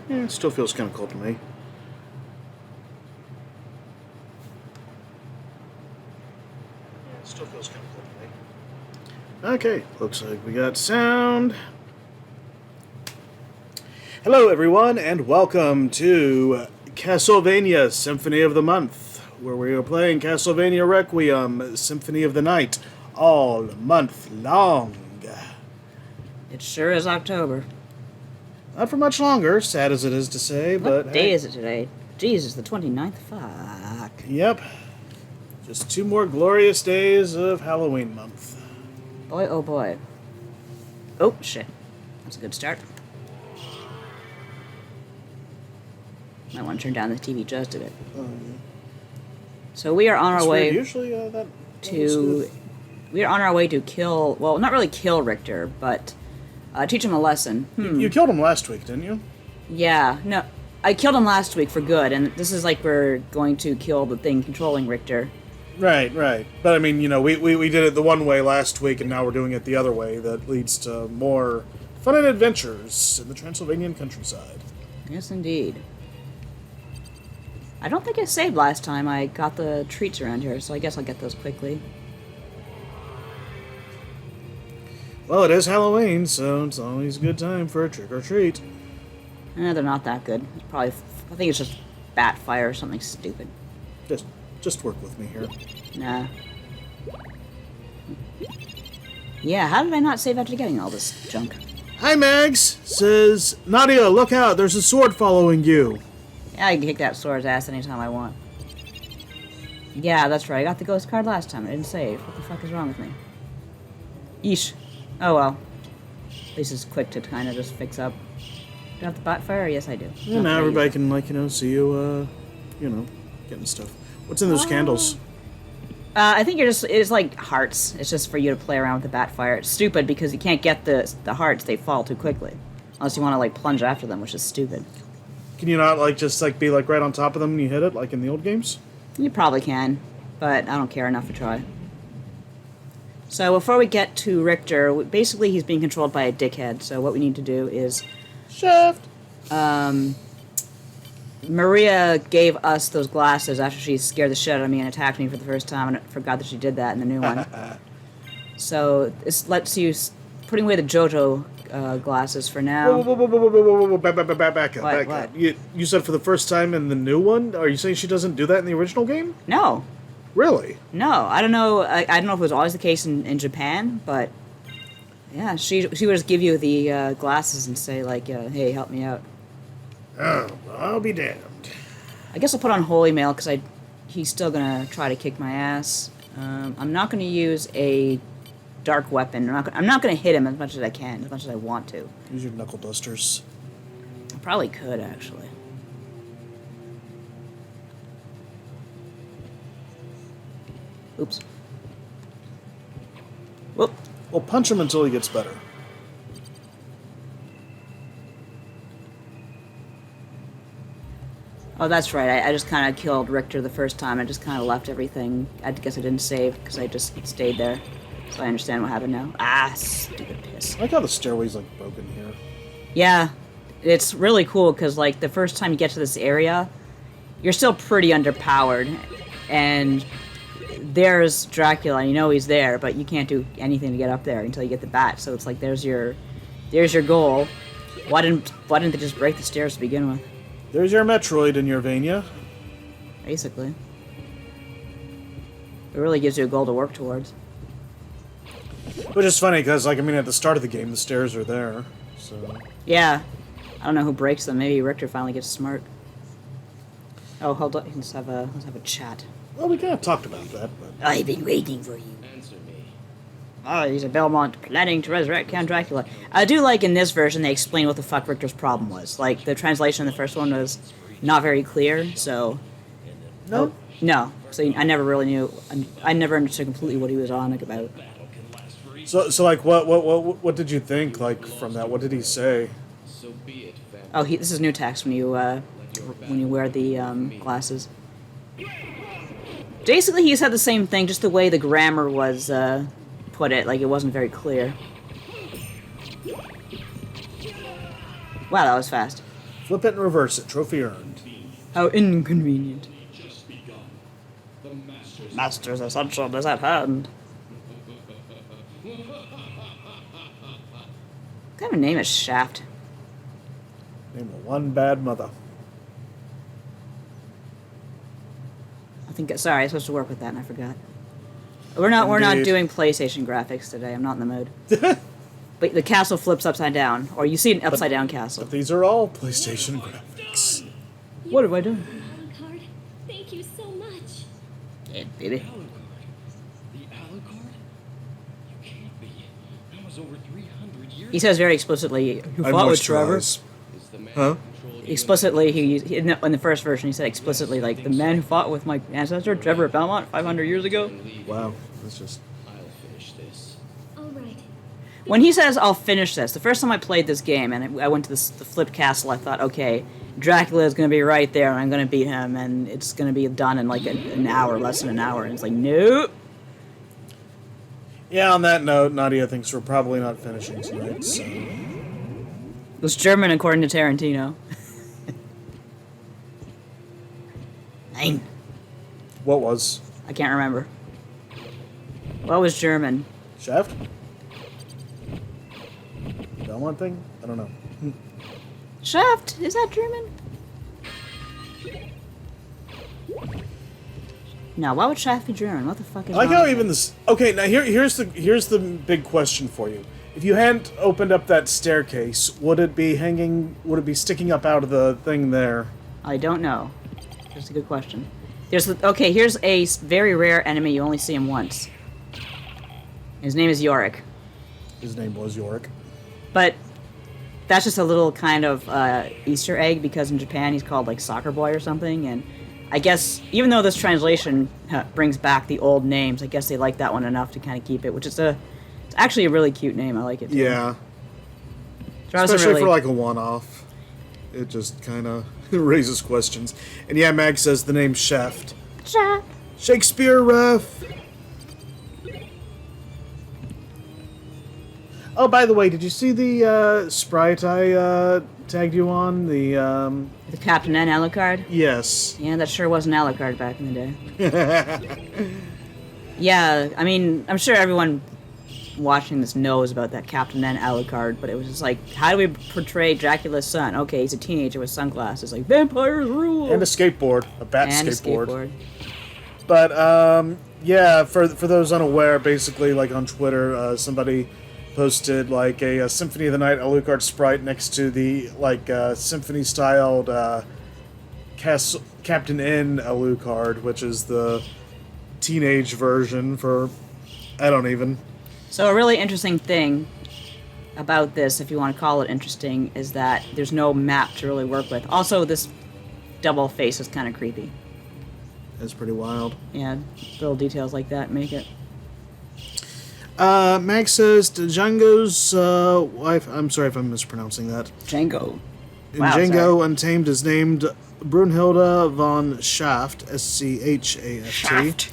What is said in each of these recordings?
It still feels kind of cold to me. It still feels kind of cold to me. Okay, looks like we got sound. Hello, everyone, and welcome to Castlevania Symphony of the Month, where we are playing Castlevania Requiem, Symphony of the Night, all month long. It sure is October. Not for much longer, sad as it is to say, but... What day is it today? Jesus, the 29th? Fuck. Yep. Just 2 more glorious days of Halloween month. Boy, oh boy. Oh, shit. That's a good start. Might want to turn down the TV just a bit. So we are on our way Usually, we are on our way to kill... Well, not really kill Richter, but... teach him a lesson. You killed him last week, didn't you? Yeah, no. I killed him last week for good, and this is like we're going to kill the thing controlling Richter. Right. But I mean, you know, we did it the one way last week, and now we're doing it the other way. That leads to more fun and adventures in the Transylvanian countryside. Yes, indeed. I don't think I saved last time. I got the treats around here, so I guess I'll get those quickly. Well, it is Halloween, so it's always a good time for a trick-or-treat. They're not that good. It's probably... I think it's just bat fire or something stupid. Just work with me here. Nah. Yeah, how did I not save after getting all this junk? Hi, Mags! Says, Nadia, look out, there's a sword following you. Yeah, I can kick that sword's ass anytime I want. Yeah, that's right. I got the ghost card last time. I didn't save. What the fuck is wrong with me? Yeesh. Oh well. At least it's quick to kind of just fix up. Do I have the bot fire? Yes, I do. Yeah, now everybody can, like, you know, see you, getting stuff. What's in those candles? I think it's like hearts. It's just for you to play around with the bat fire. It's stupid because you can't get the hearts. They fall too quickly. Unless you want to, like, plunge after them, which is stupid. Can you not, like, just, like, be, like, right on top of them when you hit it, like in the old games? You probably can, but I don't care enough to try. So before we get to Richter, basically he's being controlled by a dickhead, so what we need to do is... Shaft! Maria gave us those glasses after she scared the shit out of me and attacked me for the first time, and I forgot that she did that in the new one. So this lets you... Putting away the JoJo glasses for now. Whoa, back up. What? You said for the first time in the new one? Are you saying she doesn't do that in the original game? No. Really? No, I don't know. I don't know if it was always the case in Japan, but yeah, she would just give you the glasses and say like, "Hey, help me out." Oh, I'll be damned. I guess I'll put on Holy Mail because he's still gonna try to kick my ass. I'm not gonna use a dark weapon. I'm not gonna hit him as much as I can, as much as I want to. Use your knuckle dusters. I probably could actually. Oops. Whoop. Well, punch him until he gets better. Oh, that's right. I just kind of killed Richter the first time. I just kind of left everything. I guess I didn't save because I just stayed there. So I understand what happened now. Ah, stupid piss. I like how the stairway's, like, broken here. Yeah. It's really cool because, like, the first time you get to this area, you're still pretty underpowered. And... there's Dracula, you know he's there, but you can't do anything to get up there until you get the bat. So it's like there's your goal. Why didn't they just break the stairs to begin with? There's your Metroid in your Vania. Basically, it really gives you a goal to work towards. Which is funny because, like, I mean, at the start of the game, the stairs are there. So Yeah, I don't know who breaks them. Maybe Richter finally gets smart. Oh, hold on. Let's have a chat. Well, we kind of talked about that, but... I've been waiting for you. Answer me. Oh, he's a Belmont planning to resurrect Count Dracula. I do like in this version they explain what the fuck Richter's problem was. Like, the translation in the first one was not very clear, so... No? No. So I never really knew... I never understood completely what he was on about. So like, what did you think, like, from that? What did he say? Oh, this is new text when you wear the glasses. Basically, he said the same thing, just the way the grammar was put it, like it wasn't very clear. Wow, that was fast. Flip it and reverse it. Trophy earned. How inconvenient. Master's Ascension is at hand. What kind of name is Shaft? Name of one bad mother. Sorry, I was supposed to work with that and I forgot. We're not Indeed. doing PlayStation graphics today. I'm not in the mood. But the castle flips upside down, or you see an upside down castle. But these are all PlayStation graphics. What have I done? Alucard, thank you so much. Yeah, baby. The Alucard? You can't be. That was over 300 years He says very explicitly, "You I fought with Trevor." moisturize. Is the man Huh? who controlled Explicitly, in the first version, he said explicitly, like, the man who fought with my ancestor, Trevor Belmont, 500 years ago. Wow, that's just... I'll finish this. All right. When he says, "I'll finish this," the first time I played this game, and I went to the flipped castle, I thought, okay, Dracula is going to be right there, and I'm going to beat him, and it's going to be done in, like, an hour, less than an hour. And it's like, nope. Yeah, on that note, Nadia thinks we're probably not finishing tonight, so... It was German, according to Tarantino. Nein. What was? I can't remember. What was German? Shaft? Belmont thing? I don't know. Shaft? Is that German? No, why would Shaft be German? What the fuck is I like wrong how with even it? this... Okay, now here's the big question for you. If you hadn't opened up that staircase, would it be sticking up out of the thing there? I don't know. That's a good question. Here's a very rare enemy. You only see him once. His name is Yorick. His name was Yorick. But that's just a little kind of Easter egg, because in Japan he's called like Soccer Boy or something, and I guess even though this translation brings back the old names, I guess they like that one enough to kind of keep it, which is it's actually a really cute name. I like it too. Yeah. So I was Especially really- for like a one-off. It just kind of raises questions. And yeah, Mag says the name Shaft. Shaft. Shakespeare ref. Oh, by the way, did you see the sprite I tagged you on? The Captain N Alucard. yes. Yeah, that sure was an Alucard back in the day. Yeah, I mean, I'm sure everyone watching this knows about that Captain N Alucard, but it was just like, how do we portray Dracula's son? Okay, he's a teenager with sunglasses, like, vampires rule! And a skateboard. A bat And a skateboard. But, yeah, for those unaware, basically, like on Twitter, somebody posted, like, a Symphony of the Night Alucard sprite next to the, like, Symphony-styled Captain N Alucard, which is the teenage version for... I don't even... So a really interesting thing about this, if you want to call it interesting, is that there's no map to really work with. Also, this double face is kind of creepy. That's pretty wild. Yeah, little details like that make it. Mag says Django's wife... I'm sorry if I'm mispronouncing that. Django. In Wow, Django sorry. Untamed is named Brunhilde von Schaft, S-C-H-A-F-T. Shaft.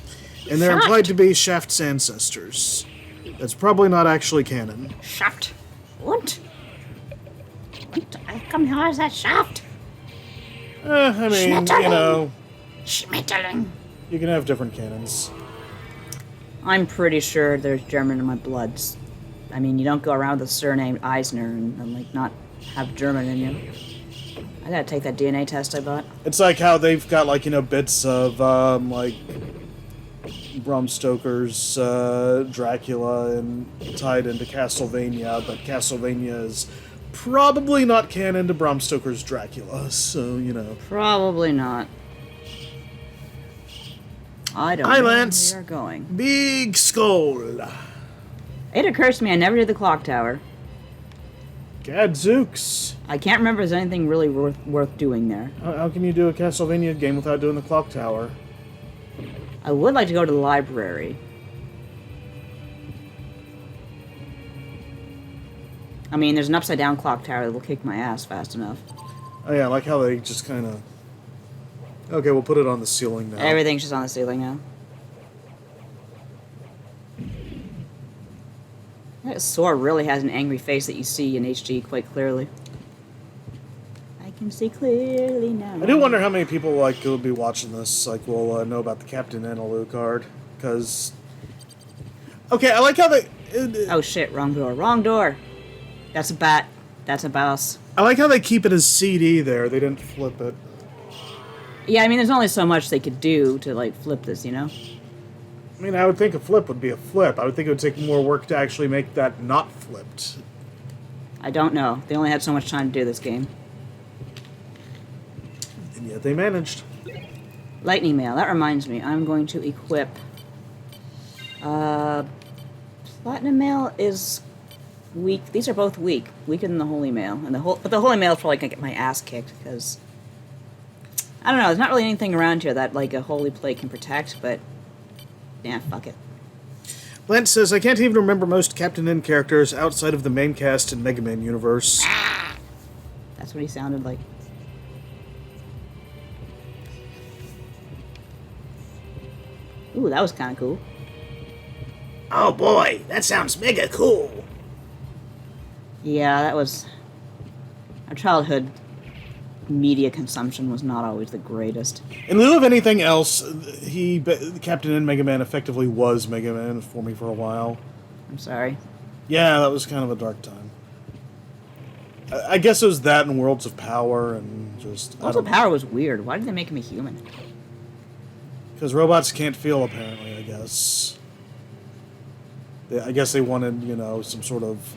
And they're Shaft. implied to be Shaft's ancestors. That's probably not actually canon. Shaft. What? I come here as a Shaft. I mean, you know, Schmetterling. you can have different canons. I'm pretty sure there's German in my bloods. I mean, you don't go around with the surname Eisner and like not have German in you. I gotta take that DNA test I bought. It's like how they've got, like, you know, bits of, like, Bram Stoker's Dracula and tied into Castlevania, but Castlevania is probably not canon to Bram Stoker's Dracula, so, you know. Probably not. I don't Hi, know Lance. where we are going. Big skull. It occurs to me I never did the clock tower. Gadzooks. I can't remember if there's anything really worth doing there. How can you do a Castlevania game without doing the clock tower? I would like to go to the library. I mean, there's an upside down clock tower that'll kick my ass fast enough. Oh yeah, I like how they just kind of... Okay, we'll put it on the ceiling now. Everything's just on the ceiling now. That sword really has an angry face that you see in HD quite clearly. I can see clearly now. I do wonder how many people like who will be watching this like will know about the Captain N Alucard, because okay, I like how they. Oh shit! Wrong door. Wrong door. That's a bat. That's a mouse. I like how they keep it as CD there. They didn't flip it. Yeah, I mean, there's only so much they could do to like flip this, you know. I mean, I would think a flip would be a flip. I would think it would take more work to actually make that not flipped. I don't know. They only had so much time to do this game. And yet they managed. Lightning mail. That reminds me. I'm going to equip. Platinum mail is weak. These are both weak. Weaker than the holy mail, and but the holy mail is probably gonna get my ass kicked because I don't know. There's not really anything around here that like a holy plate can protect, but yeah, fuck it. Lance says, I can't even remember most Captain N characters outside of the main cast in Mega Man universe. That's what he sounded like. Ooh, that was kind of cool. Oh boy, that sounds mega cool. Yeah, that was... Our childhood media consumption was not always the greatest. In lieu of anything else, Captain N Mega Man effectively was Mega Man for me for a while. I'm sorry. Yeah, that was kind of a dark time. I guess it was that and Worlds of Power and just... Worlds of Power was weird. Why did they make him a human? Because robots can't feel, apparently, I guess. I guess they wanted, you know, some sort of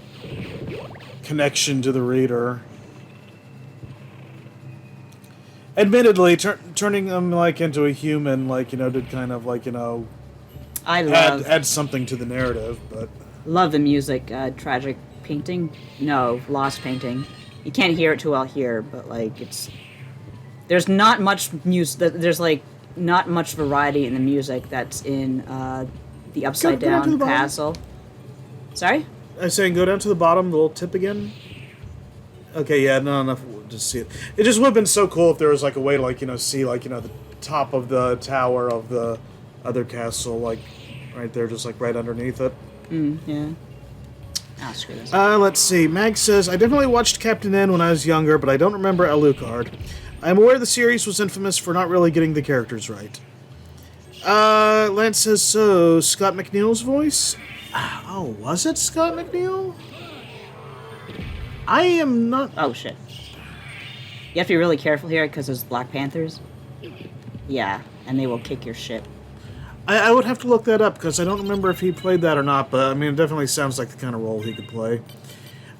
connection to the reader. Admittedly, turning them, like, into a human, like, you know, did kind of, like, you know... add something to the narrative, but... Love the music. Tragic painting? No, lost painting. You can't hear it too well here, but, like, it's... There's not much music... There's, like, not much variety in the music that's in, the Upside Down Castle. Sorry? I was saying, go down to the bottom, the little tip again. Okay, yeah, not enough to see it. It just would have been so cool if there was, like, a way to, like, you know, see, like, you know, the top of the tower of the other castle, like, right there, just, like, right underneath it. Yeah. Ah, screw this. Let's see. Mag says, I definitely watched Captain N when I was younger, but I don't remember Alucard. I am aware the series was infamous for not really getting the characters right. Lance says, so, Scott McNeil's voice? Oh, was it Scott McNeil? I am not... Oh, shit. You have to be really careful here, because there's Black Panthers. Yeah, and they will kick your shit. I would have to look that up, because I don't remember if he played that or not, but, I mean, it definitely sounds like the kind of role he could play.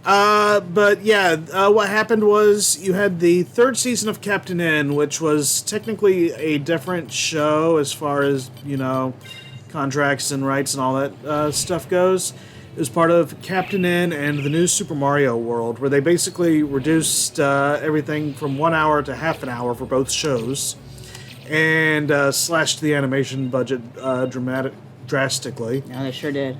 But, yeah, what happened was you had the third season of Captain N, which was technically a different show as far as, you know, contracts and rights and all that stuff goes. It was part of Captain N and the new Super Mario World, where they basically reduced everything from 1 hour to half an hour for both shows, and slashed the animation budget drastically. No, they sure did.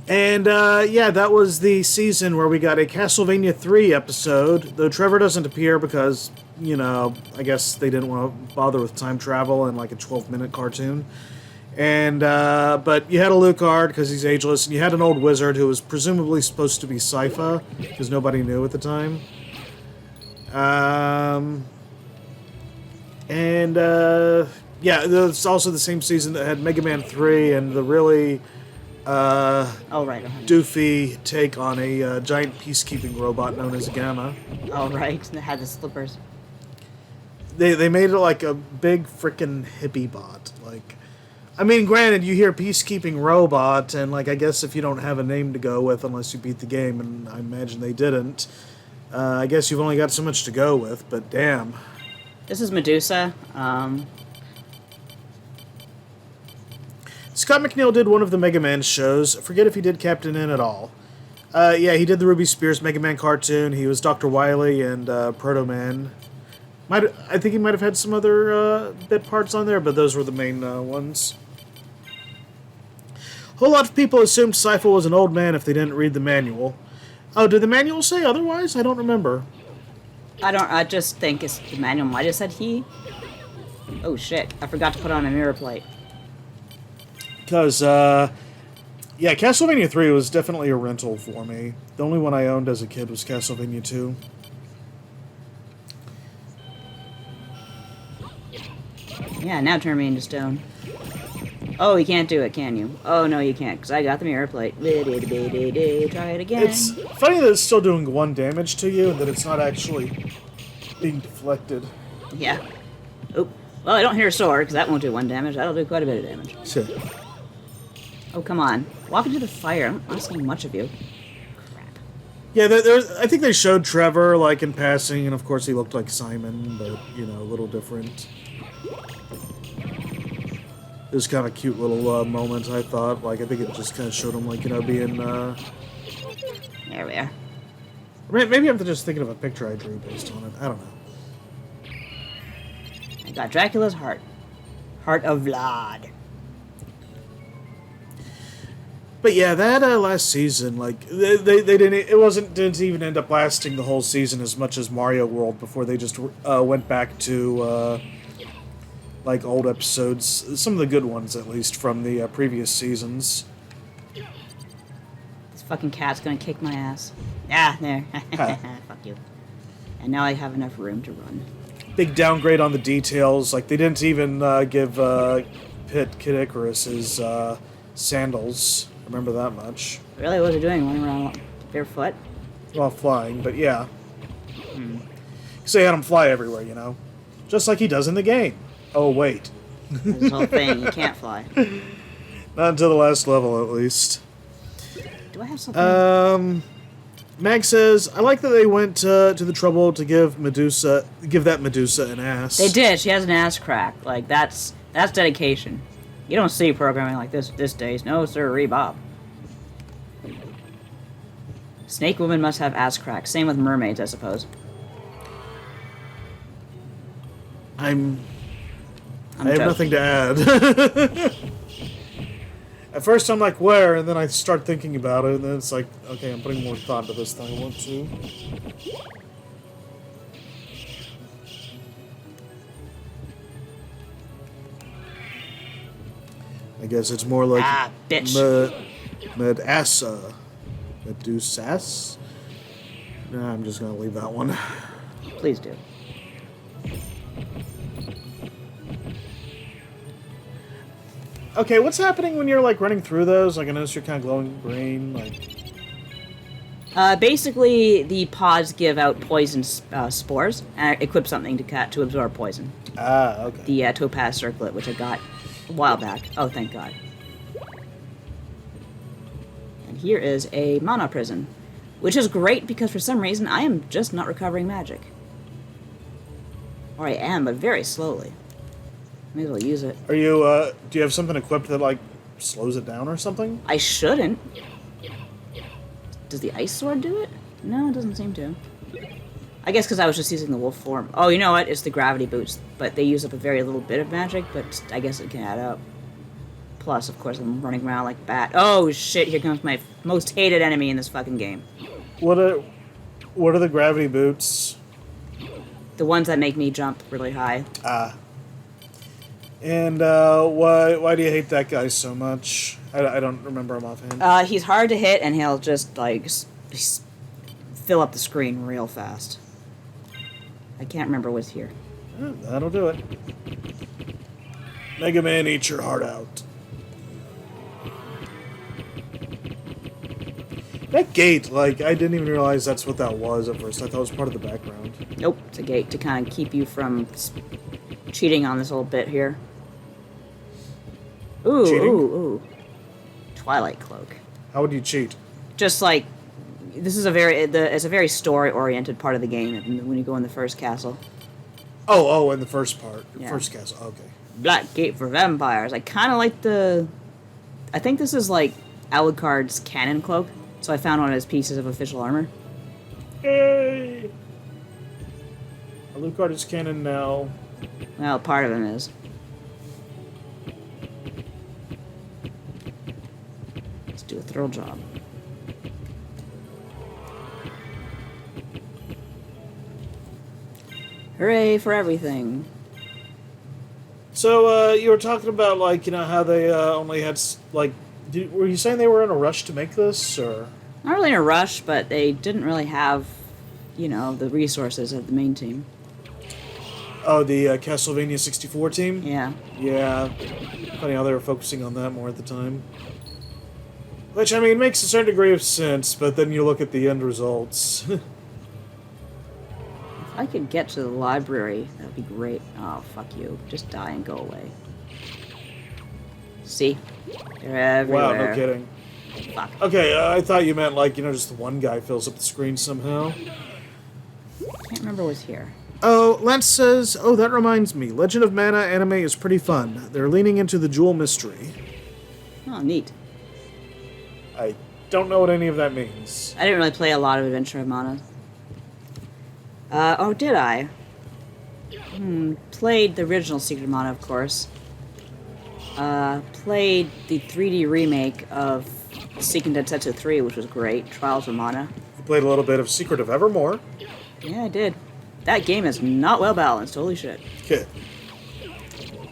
And, yeah, that was the season where we got a Castlevania 3 episode, though Trevor doesn't appear because, you know, I guess they didn't want to bother with time travel in, like, a 12-minute cartoon. And, but you had Alucard, because he's ageless, and you had an old wizard who was presumably supposed to be Sypha, because nobody knew at the time. Yeah, it's also the same season that had Mega Man 3 and the really... doofy take on a giant peacekeeping robot known as Gamma. Oh, right. They had the slippers. They made it like a big frickin' hippie bot. Like, I mean, granted, you hear peacekeeping robot, and like, I guess if you don't have a name to go with unless you beat the game, and I imagine they didn't, I guess you've only got so much to go with, but damn. This is Medusa. Scott McNeil did one of the Mega Man shows. I forget if he did Captain N at all. Yeah, he did the Ruby Spears Mega Man cartoon. He was Dr. Wily and Proto Man. I think he might have had some other bit parts on there, but those were the main ones. A whole lot of people assumed Sypha was an old man if they didn't read the manual. Oh, did the manual say otherwise? I don't remember. I just think it's the manual might have said he. Oh shit, I forgot to put on a mirror plate. Because, yeah, Castlevania 3 was definitely a rental for me. The only one I owned as a kid was Castlevania 2. Yeah, now turn me into stone. Oh, you can't do it, can you? Oh, no, you can't, because I got the mirror plate. Try it again. It's funny that it's still doing 1 damage to you and that it's not actually being deflected. Yeah. Oh, well, I don't hear a sword, because that won't do 1 damage. That'll do quite a bit of damage. Sure. Oh, come on. Walk into the fire. I'm not asking much of you. Crap. Yeah, I think they showed Trevor, like, in passing, and of course he looked like Simon, but, you know, a little different. It was kind of a cute little moment, I thought. Like, I think it just kind of showed him, like, you know, being, There we are. Maybe I'm just thinking of a picture I drew based on it. I don't know. I got Dracula's heart. Heart of Vlad. But yeah, that last season, like, they didn't, didn't even end up lasting the whole season as much as Mario World before they just went back to, like, old episodes, some of the good ones at least from the previous seasons. This fucking cat's gonna kick my ass. Ah, there. Huh. Fuck you. And now I have enough room to run. Big downgrade on the details. Like, they didn't even give Kid Icarus his sandals. Remember that much. Really, what was he doing? Running around barefoot? Well, flying, but yeah. Because they had him fly everywhere, you know? Just like he does in the game. Oh, wait. This whole thing, you can't fly. Not until the last level, at least. Do I have something? Mag says, I like that they went to the trouble to give that Medusa an ass. They did. She has an ass crack. Like, that's dedication. You don't see programming like this days. No, sir, Bob. Snake women must have ass cracks. Same with mermaids, I suppose. I have joking. nothing to add. At first I'm like, where? And then I start thinking about it, and then it's like, okay, I'm putting more thought into this than I want to. I guess it's more like bitch. Medasa. Medusas? Nah, I'm just gonna leave that one. Please do. Okay, what's happening when you're like running through those? Like, I notice you're kind of glowing green. Like, Basically, the pods give out poison spores and equip something to absorb poison. okay. The topaz circlet, which I got a while back. Oh, thank God. And here is a mana prison, which is great because for some reason I am just not recovering magic. Or I am, but very slowly. May as well use it. Are you, do you have something equipped that, like, slows it down or something? I shouldn't. Does the ice sword do it? No, it doesn't seem to. I guess because I was just using the wolf form. Oh, you know what? It's the gravity boots. But they use up a very little bit of magic, but I guess it can add up. Plus, of course, I'm running around like a bat. Oh, shit, here comes my most hated enemy in this fucking game. What are the gravity boots? The ones that make me jump really high. And why do you hate that guy so much? I don't remember him offhand. He's hard to hit, and he'll just, like, fill up the screen real fast. I can't remember what's here. That'll do it. Mega Man, eat your heart out. That gate, like, I didn't even realize that's what that was at first. I thought it was part of the background. Nope, it's a gate to kind of keep you from cheating on this little bit here. Ooh, Cheating? ooh. Twilight Cloak. How would you cheat? Just like, this is it's a very story-oriented part of the game when you go in the first castle. Oh, in the first part. Yeah. First castle, okay. Black Gate for Vampires. I kind of like I think this is like Alucard's cannon cloak, so I found one of his pieces of official armor. Yay! Alucard is canon now. Well, part of him is. Let's do a thorough job. Hooray for everything. So, you were talking about, like, you know, how they only had, like, were you saying they were in a rush to make this, or? Not really in a rush, but they didn't really have, you know, the resources of the main team. Oh, the Castlevania 64 team? Yeah. Yeah. Funny how they were focusing on that more at the time. Which, I mean, makes a certain degree of sense, but then you look at the end results. If I could get to the library, that would be great. Oh, fuck you. Just die and go away. See? They're everywhere. Wow, no kidding. Fuck. Okay, I thought you meant, like, just the one guy fills up the screen somehow. Can't remember what's here. Oh, Lance says, oh, that reminds me. Legend of Mana anime is pretty fun. They're leaning into the jewel mystery. Oh, neat. I don't know what any of that means. I didn't really play a lot of Adventure of Mana. Oh, did I? Played the original Secret of Mana, of course. Played the 3D remake of Seiken Densetsu 3, which was great. Trials of Mana. You played a little bit of Secret of Evermore. Yeah, I did. That game is not well balanced. Holy shit. Okay.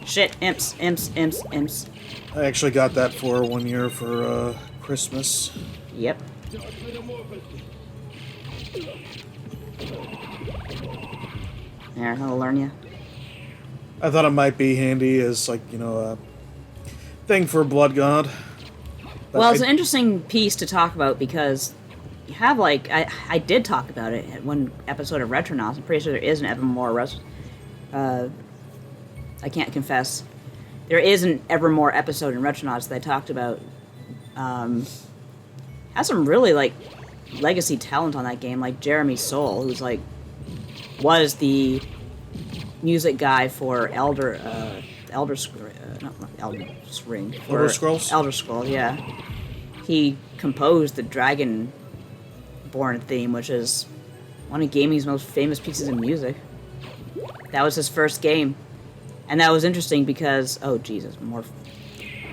Shit, imps. I actually got that for 1 year for Christmas. Yep. There, that'll learn you. I thought it might be handy as, like, a thing for Blood God. But Well, it's an interesting piece to talk about because you have, like, I did talk about it at one episode of Retronauts. I'm pretty sure there is an Evermore I can't confess. There is an Evermore episode in Retronauts that I talked about. Has some really, like, legacy talent on that game, like Jeremy Soule, who's, like, was the music guy for Elder Scrolls, yeah. He composed the Dragonborn theme, which is one of gaming's most famous pieces of music. That was his first game. And that was interesting because... Oh, Jesus.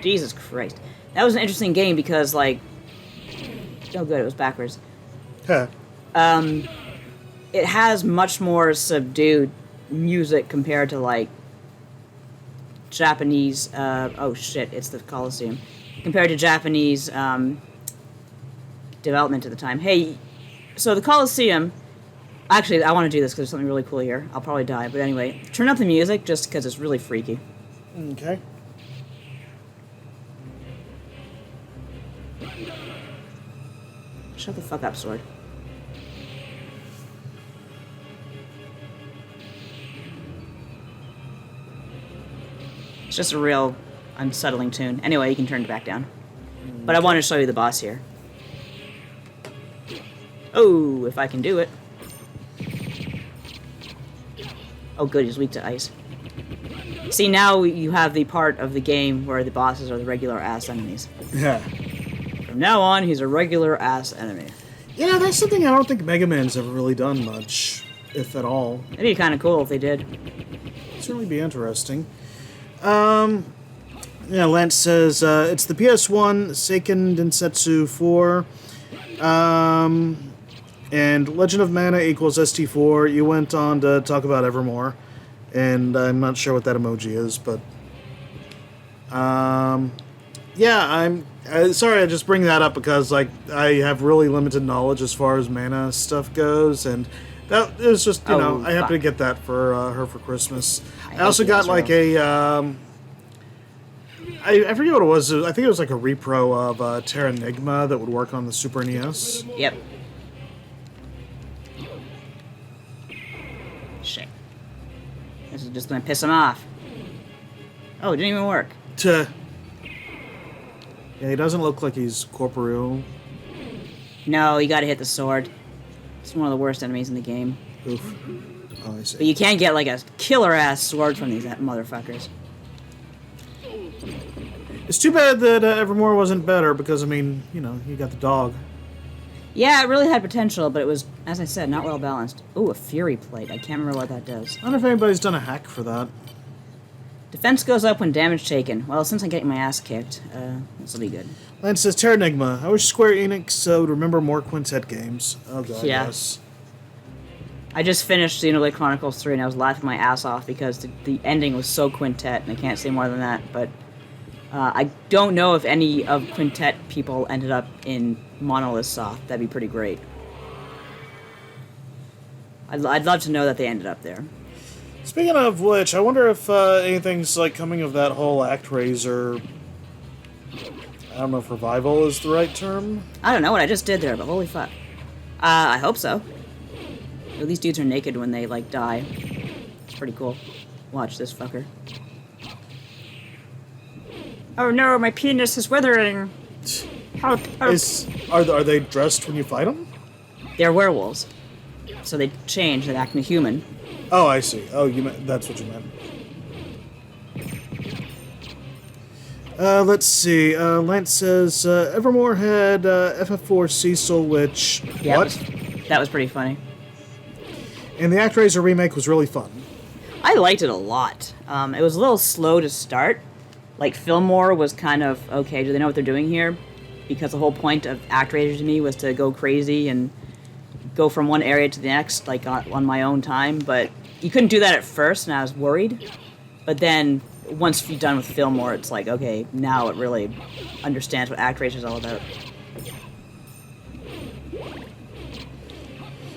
Jesus Christ. That was an interesting game because, like... Oh, good. It was backwards. Huh. It has much more subdued music compared to, like, Japanese... oh, shit. It's the Colosseum. Compared to Japanese development at the time. Hey, so the Colosseum... Actually, I want to do this because there's something really cool here. I'll probably die, but anyway. Turn up the music just because it's really freaky. Okay. Shut the fuck up, Sword. It's just a real unsettling tune. Anyway, you can turn it back down. But I want to show you the boss here. Oh, if I can do it. Oh good, he's weak to ice. See, now you have the part of the game where the bosses are the regular ass enemies. Yeah. From now on, he's a regular ass enemy. Yeah, that's something I don't think Mega Man's ever really done much, if at all. It'd be kind of cool if they did. It'd certainly be interesting. Yeah, Lance says, it's the PS1, Seiken Densetsu 4, and Legend of Mana equals ST4. You went on to talk about Evermore, and I'm not sure what that emoji is, but... yeah, I'm... sorry, I just bring that up because, like, I have really limited knowledge as far as Mana stuff goes, and that is just, you know, I happened to get that for her for Christmas. I also got, like, a... I forget what it was. I think it was like a repro of Terra Enigma that would work on the Super NES. Yep. Shit. This is just gonna piss him off. Oh, it didn't even work. Yeah, he doesn't look like he's corporeal. No, you gotta hit the sword. It's one of the worst enemies in the game. Oof. Oh, I see. But you can get like a killer-ass sword from these motherfuckers. It's too bad that Evermore wasn't better because, I mean, you know, you got the dog. Yeah, it really had potential, but it was, as I said, not well balanced. Ooh, a Fury Plate. I can't remember what that does. I don't know if anybody's done a hack for that. Defense goes up when damage taken. Well, since I'm getting my ass kicked, this will be good. Lance says, Terra Enigma. I wish Square Enix would remember more Quintet games. Oh, God, Yeah. yes. I just finished Xenoblade Chronicles 3 and I was laughing my ass off because the ending was so Quintet, and I can't say more than that, but I don't know if any of Quintet people ended up in Monolith Soft. That'd be pretty great. I'd love to know that they ended up there. Speaking of which, I wonder if anything's like coming of that whole ActRaiser. I don't know if revival is the right term. I don't know what I just did there, but holy fuck. I hope so. These dudes are naked when they, like, die. It's pretty cool. Watch this fucker. Oh no, my penis is withering. Help, help. Are they dressed when you fight them? They're werewolves. So they change, they act human. Oh, I see. Oh, that's what you meant. Let's see. Lance says Evermore had FF4 Cecil, which Yeah, what? That was pretty funny. And the ActRaiser remake was really fun. I liked it a lot. It was a little slow to start. Like, Fillmore was kind of, okay, do they know what they're doing here? Because the whole point of ActRaiser to me was to go crazy and go from one area to the next, like, on my own time. But you couldn't do that at first, and I was worried. But then, once you're done with Fillmore, it's like, okay, now it really understands what ActRaiser is all about.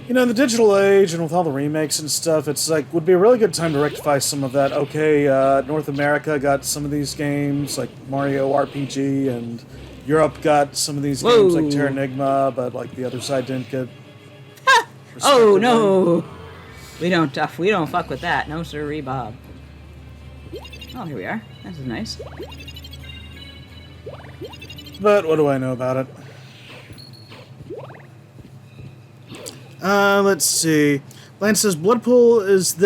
You know, in the digital age and with all the remakes and stuff, it's like, would be a really good time to rectify some of that. Okay, North America got some of these games, like Mario RPG, and Europe got some of these games, like Terranigma, but, like, the other side didn't get... Oh, no! We don't fuck with that. No, sirree, Bob. Oh, here we are. This is nice. But what do I know about it? Let's see. Lance says Bloodpool is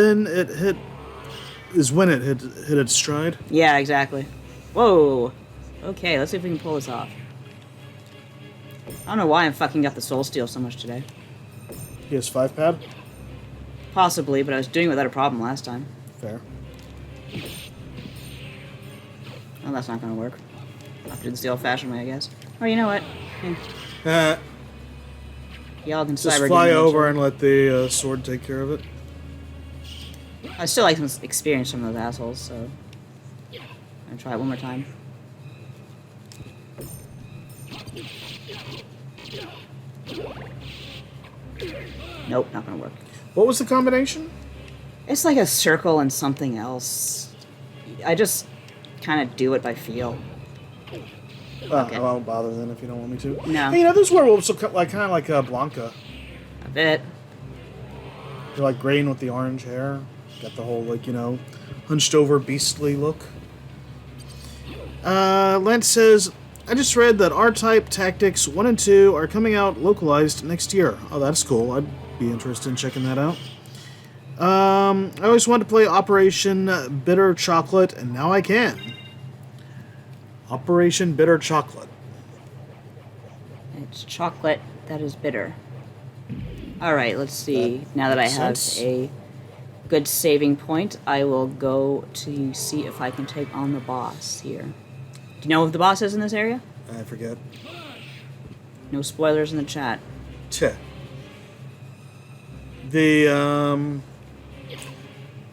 when it hit its stride. Yeah, exactly. Whoa. Okay, let's see if we can pull this off. I don't know why I'm fucking up the Soul Steel so much today. PS5 pad? Possibly, but I was doing it without a problem last time. Fair. Well, that's not gonna work. I'll have to do this the old-fashioned way, I guess. Or you know what? Y'all can Just cyber fly game over nature. and let the sword take care of it. I still like some experience from those assholes, so I'm gonna try it one more time. Nope, not gonna work. What was the combination? It's like a circle and something else. I just kind of do it by feel. I won't bother then if you don't want me to. No. Hey, you know, those werewolves look like kind of like Blanca. A bit. They're like green with the orange hair. Got the whole, like, you know, hunched over beastly look. Lance says, I just read that R-Type Tactics 1 and 2 are coming out localized next year. Oh, that's cool. I'd be interested in checking that out. I always wanted to play Operation Bitter Chocolate, and now I can. Operation Bitter Chocolate. It's chocolate that is bitter. Alright, let's see. That Now that I makes have sense. a good saving point, I will go to see if I can take on the boss here. Do you know who the boss is in this area? I forget. No spoilers in the chat. Tch.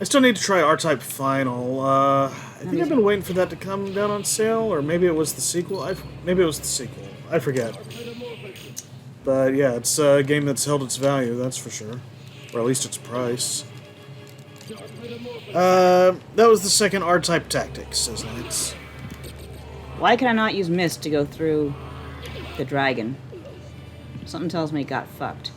I still need to try R-Type Final. I think I've been waiting for that to come down on sale, or maybe it was the sequel. Maybe it was the sequel. I forget. But yeah, it's a game that's held its value, that's for sure. Or at least its price. That was the second R-Type Tactics, says Lance. Why can I not use Mist to go through the dragon? Something tells me it got fucked.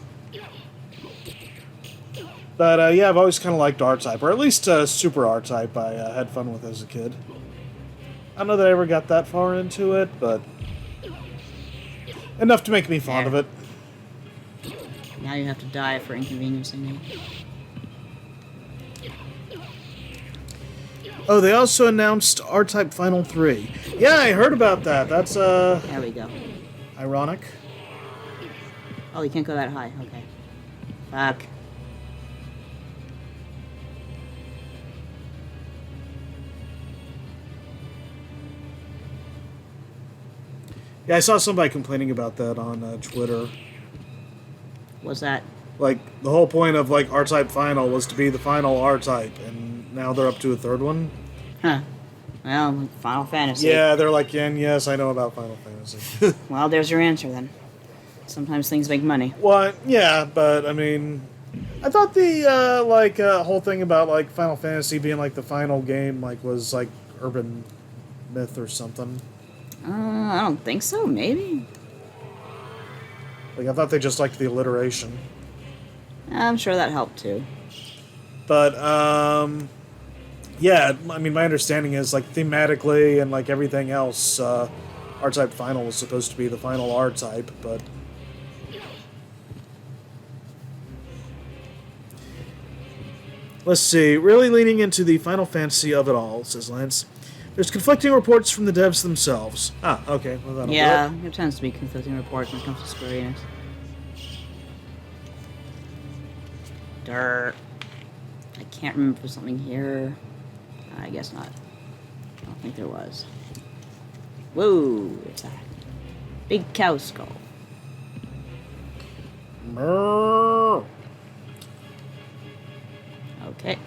But yeah, I've always kind of liked R-Type, or at least Super R-Type I had fun with as a kid. I don't know that I ever got that far into it, but enough to make me fond of it. Now you have to die for inconveniencing me. Oh, they also announced R-Type Final 3. Yeah, I heard about that. That's, There we go. ironic. Oh, you can't go that high. Okay. Fuck. Yeah, I saw somebody complaining about that on Twitter. What's that? Like, the whole point of, like, R-Type Final was to be the final R-Type, and now they're up to a third one. Huh. Well, Final Fantasy. Yeah, they're like, yeah, and yes, I know about Final Fantasy. Well, there's your answer then. Sometimes things make money. Well, yeah, but, I mean, I thought the whole thing about like Final Fantasy being like the final game like was like urban myth or something. I don't think so. Maybe. Like I thought they just liked the alliteration. I'm sure that helped too. But yeah, I mean my understanding is like thematically and like everything else, R-Type Final was supposed to be the final R-Type, but let's see. Really leaning into the Final Fantasy of it all, says Lance. There's conflicting reports from the devs themselves. Ah, okay. Well, that'll do Yeah, it. there tends to be conflicting reports when it comes to Square Enix. Dirt. I can't remember if there's something here. I guess not. I don't think there was. Whoa, it's a big cow skull. Brrr. Okay.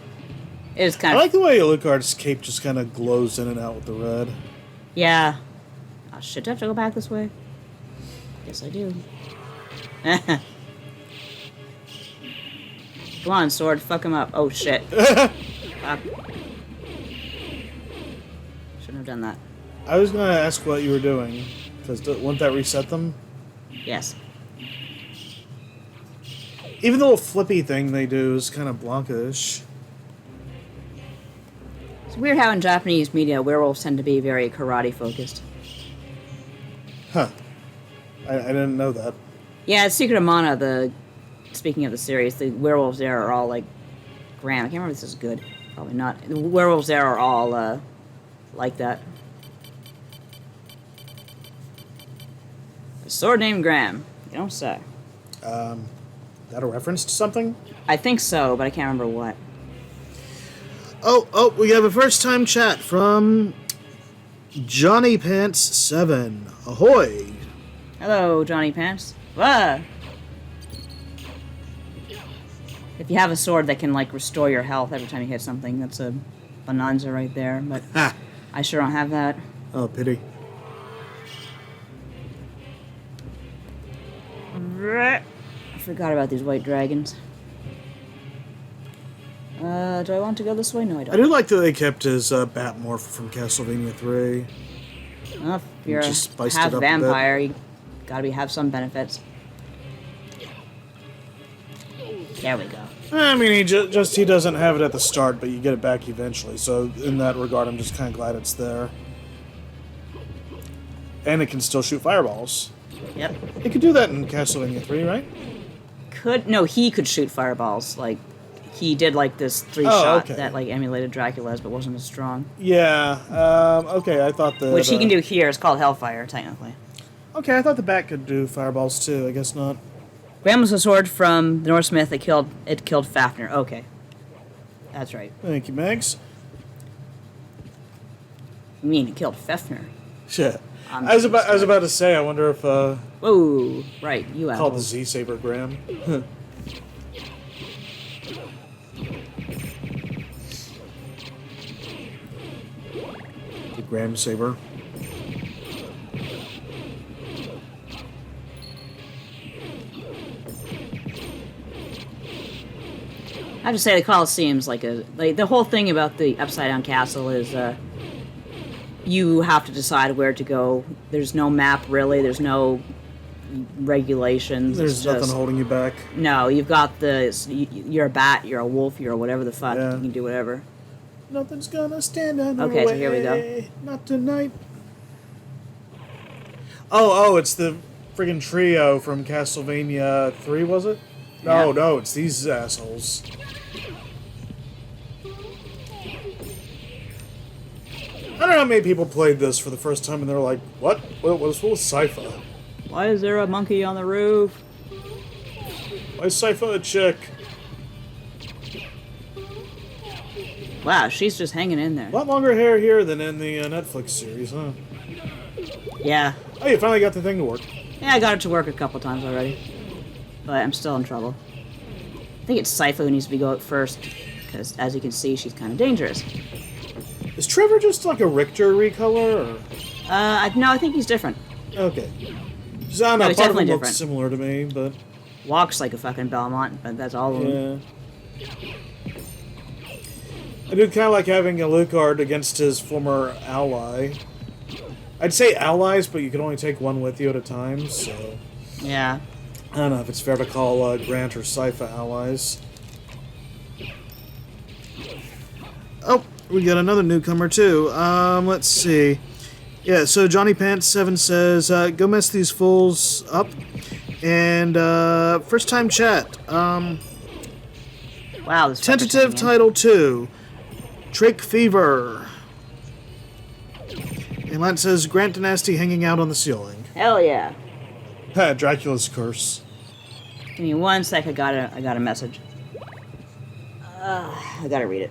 It was I kind of... like the way Alucard's cape just kind of glows in and out with the red. Yeah. Oh, shit, do I have to go back this way? Guess I do. Come on, sword, fuck him up. Oh, shit. Fuck. Shouldn't have done that. I was going to ask what you were doing, because wouldn't that reset them? Yes. Even the little flippy thing they do is kind of Blanca-ish. It's weird how in Japanese media, werewolves tend to be very karate-focused. Huh. I didn't know that. Yeah, it's Secret of Mana, speaking of the series, the werewolves there are all, like, Graham. I can't remember if this is good. Probably not. The werewolves there are all, like that. A sword named Graham. You don't say. That a reference to something? I think so, but I can't remember what. Oh, we have a first-time chat from Johnny Pants 7. Ahoy! Hello, Johnny Pants. Ah! If you have a sword that can, like, restore your health every time you hit something, that's a bonanza right there, but Ha! I sure don't have that. Oh, pity. I forgot about these white dragons. Do I want to go this way? No, I I don't. do like that they kept his Batmorph from Castlevania 3. Well, if you're Just spiced half it up a bit. vampire, you gotta have some benefits. There we go. I mean, he doesn't have it at the start, but you get it back eventually. So in that regard, I'm just kind of glad it's there. And it can still shoot fireballs. Yep. It could do that in Castlevania 3, right? He could shoot fireballs. Like, he did, like, this 3-shot okay. that, like, emulated Dracula's, but wasn't as strong. Yeah. Okay, I thought the... Which he can do here. It's called Hellfire, technically. Okay, I thought the bat could do fireballs too. I guess not. Graham was a sword from the Norse myth. It killed Fafnir. Okay. That's right. Thank you, Mags. You mean it killed Fafnir? Shit. I was about to say, I wonder if Whoa, right, you called the asshole. Z-Saber Graham. The Graham Saber. I have to say the Colosseum's like the whole thing about the upside down castle is you have to decide where to go. There's no map really. There's no regulations. There's It's nothing just, holding you back. No, you've got you're a bat, you're a wolf, you're whatever the fuck. Yeah. You can do whatever. Nothing's gonna stand in our Okay, way. so here we go. Not tonight. Oh, it's the friggin' trio from Castlevania 3, was it? Yeah. No, it's these assholes. I don't know how many people played this for the first time and they're like, what? What was Sypha? Why is there a monkey on the roof? Why is Sypha a chick? Wow, she's just hanging in there. A lot longer hair here than in the Netflix series, huh? Yeah. Oh, you finally got the thing to work. Yeah, I got it to work a couple times already. But I'm still in trouble. I think it's Sypha who needs to be go first, because as you can see, she's kind of dangerous. Is Trevor just like a Richter recolor? Or? No, I think he's different. Okay. Just, I don't know, No, he's part of definitely him looks different. similar to me, but... walks like a fucking Belmont, but that's all of them. Yeah. I do kind of like having Alucard against his former ally. I'd say allies, but you can only take one with you at a time, so... Yeah. I don't know if it's fair to call Grant or Sypha allies. Oh, we got another newcomer, too. Let's see. Yeah, so Johnny Pants 7 says, go mess these fools up. And, first time chat. Wow, this Tentative fucker's title 2. Drake Fever. And Lance says, Grant Dynasty hanging out on the ceiling. Hell yeah. Dracula's curse. Give me 1 sec, I got a message. I gotta read it.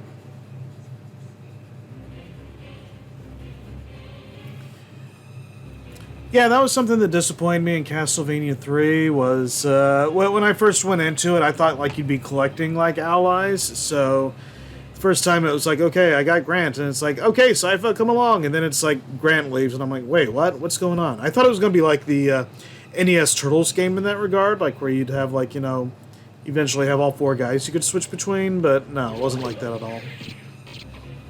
Yeah, that was something that disappointed me in Castlevania 3 was, when I first went into it, I thought, like, you'd be collecting, like, allies, so the first time it was like, okay, I got Grant, and it's like, okay, Sypha, come along, and then it's like, Grant leaves, and I'm like, wait, what? What's going on? I thought it was going to be like the NES Turtles game in that regard, like, where you'd have, like, you know, eventually have all 4 guys you could switch between, but no, it wasn't like that at all.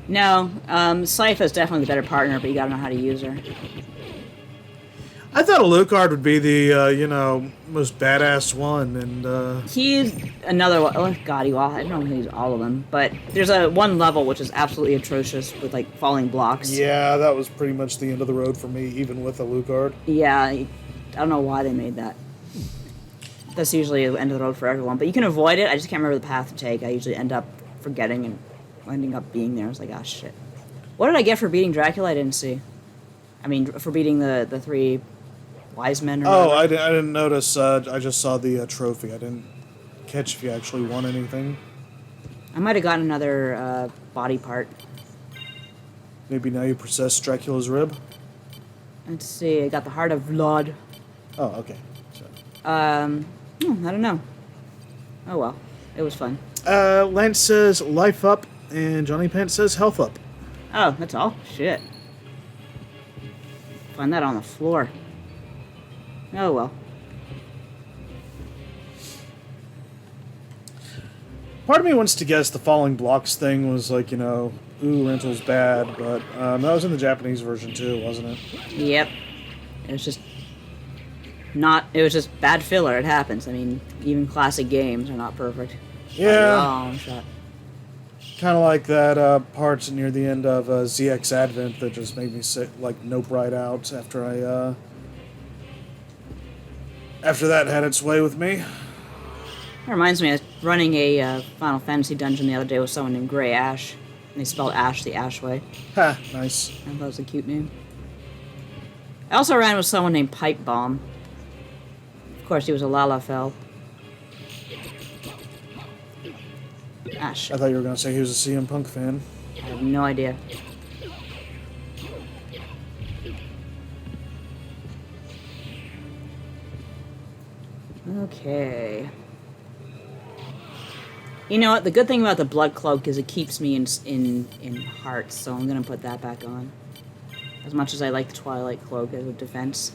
No, Sypha's definitely the better partner, but you gotta know how to use her. I thought Alucard would be the, you know, most badass one, and, He's another one. Oh, God, I don't know if he's all of them, but there's one level which is absolutely atrocious with, like, falling blocks. yeah, that was pretty much the end of the road for me, even with Alucard. Yeah, I don't know why they made that. That's usually the end of the road for everyone, but you can avoid it. I just can't remember the path to take. I usually end up forgetting and ending up being there. I was like, ah, shit. What did I get for beating Dracula? I didn't see. I mean, for beating the 3 wise men or Oh, whatever. I didn't notice. I just saw the trophy. I didn't catch if you actually won anything. I might have gotten another body part. Maybe now you possess Dracula's rib? Let's see. I got the Heart of Blood. Oh, okay. So. I don't know. Oh well, it was fun. Lance says life up, and Johnny Pants says health up. Oh, that's all? Shit. Find that on the floor. Oh well. Part of me wants to guess the falling blocks thing was like, you know, ooh, rental's bad, but that was in the Japanese version too, wasn't it? Yep. It was just it was just bad filler. It happens. I mean, even classic games are not perfect. Yeah. Long shot. Kind of like that part near the end of ZX Advent that just made me sick, like nope right out after after that had its way with me. That reminds me, I was running a Final Fantasy dungeon the other day with someone named Grey Ash. And they spelled Ash the Ash way. Ha, nice. I thought it was a cute name. I also ran with someone named Pipe Bomb. Of course, he was a Lalafell. Ah, shit. I thought you were going to say he was a CM Punk fan. I have no idea. Okay. You know what? The good thing about the blood cloak is it keeps me in hearts, so I'm gonna put that back on. As much as I like the Twilight cloak as a defense.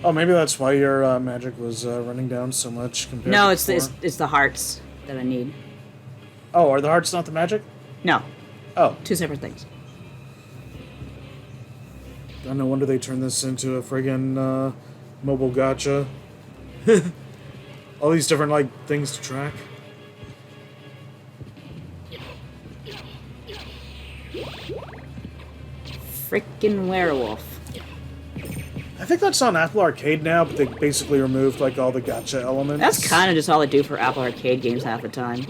Oh, maybe that's why your magic was running down so much compared No, to it's the hearts that I need. Oh, are the hearts not the magic? No, Oh, 2 separate things. no wonder they turned this into a friggin' mobile gacha. All these different, like, things to track. Frickin' werewolf. I think that's on Apple Arcade now, but they basically removed, like, all the gacha elements. That's kind of just all they do for Apple Arcade games half the time.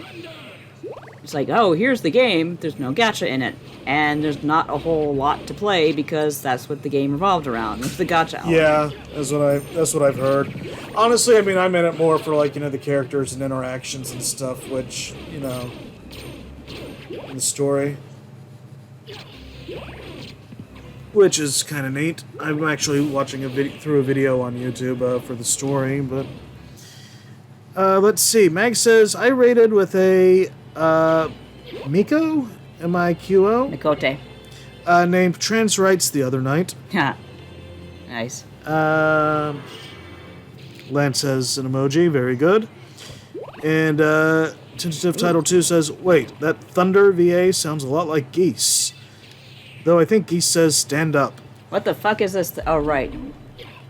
It's like, oh, here's the game, there's no gacha in it. And there's not a whole lot to play because that's what the game revolved around. It's the gacha element. Yeah, that's what I've heard. Honestly, I mean, I'm in it more for, like, you know, the characters and interactions and stuff, which, you know, in the story. Which is kind of neat. I'm actually watching through a video on YouTube for the story, but let's see. Mag says I rated with a Miko, M-I-Q-O, Mikote. named Trans Rights the other night. Ha. Nice. Lance has an emoji. Very good. And tentative title 2 says, wait, that Thunder VA sounds a lot like Geese. Though I think Geese says stand up. What the fuck is this? Oh, right.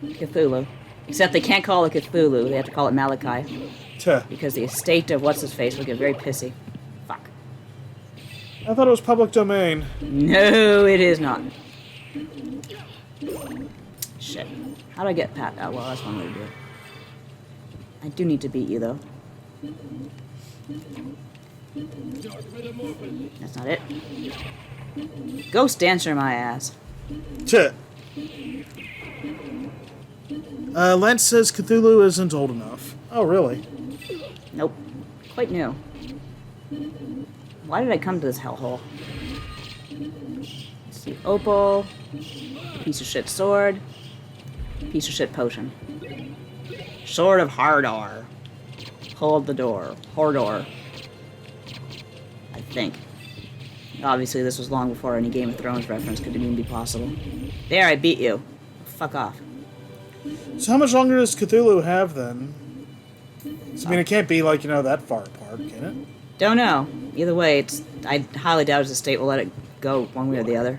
Cthulhu. Except they can't call it Cthulhu. They have to call it Malachi. Tuh. Because the estate of what's-his-face will get very pissy. Fuck. I thought it was public domain. No, it is not. Shit. How do I get Pat? Oh, well, that's one way to do it. I do need to beat you, though. That's not it. Ghost Dancer my ass. Tuh. Lance says Cthulhu isn't old enough. Oh, really? Nope. Quite new. Why did I come to this hellhole? Let's see. Opal. Piece of shit sword. Piece of shit potion. Sword of Hardor. Hold the door. Hordor. I think. Obviously, this was long before any Game of Thrones reference could even be possible. There, I beat you. Fuck off. So how much longer does Cthulhu have, then? So, I mean, it can't be, like, that far apart, can it? Don't know. Either way, I highly doubt his estate will let it go one way or the other.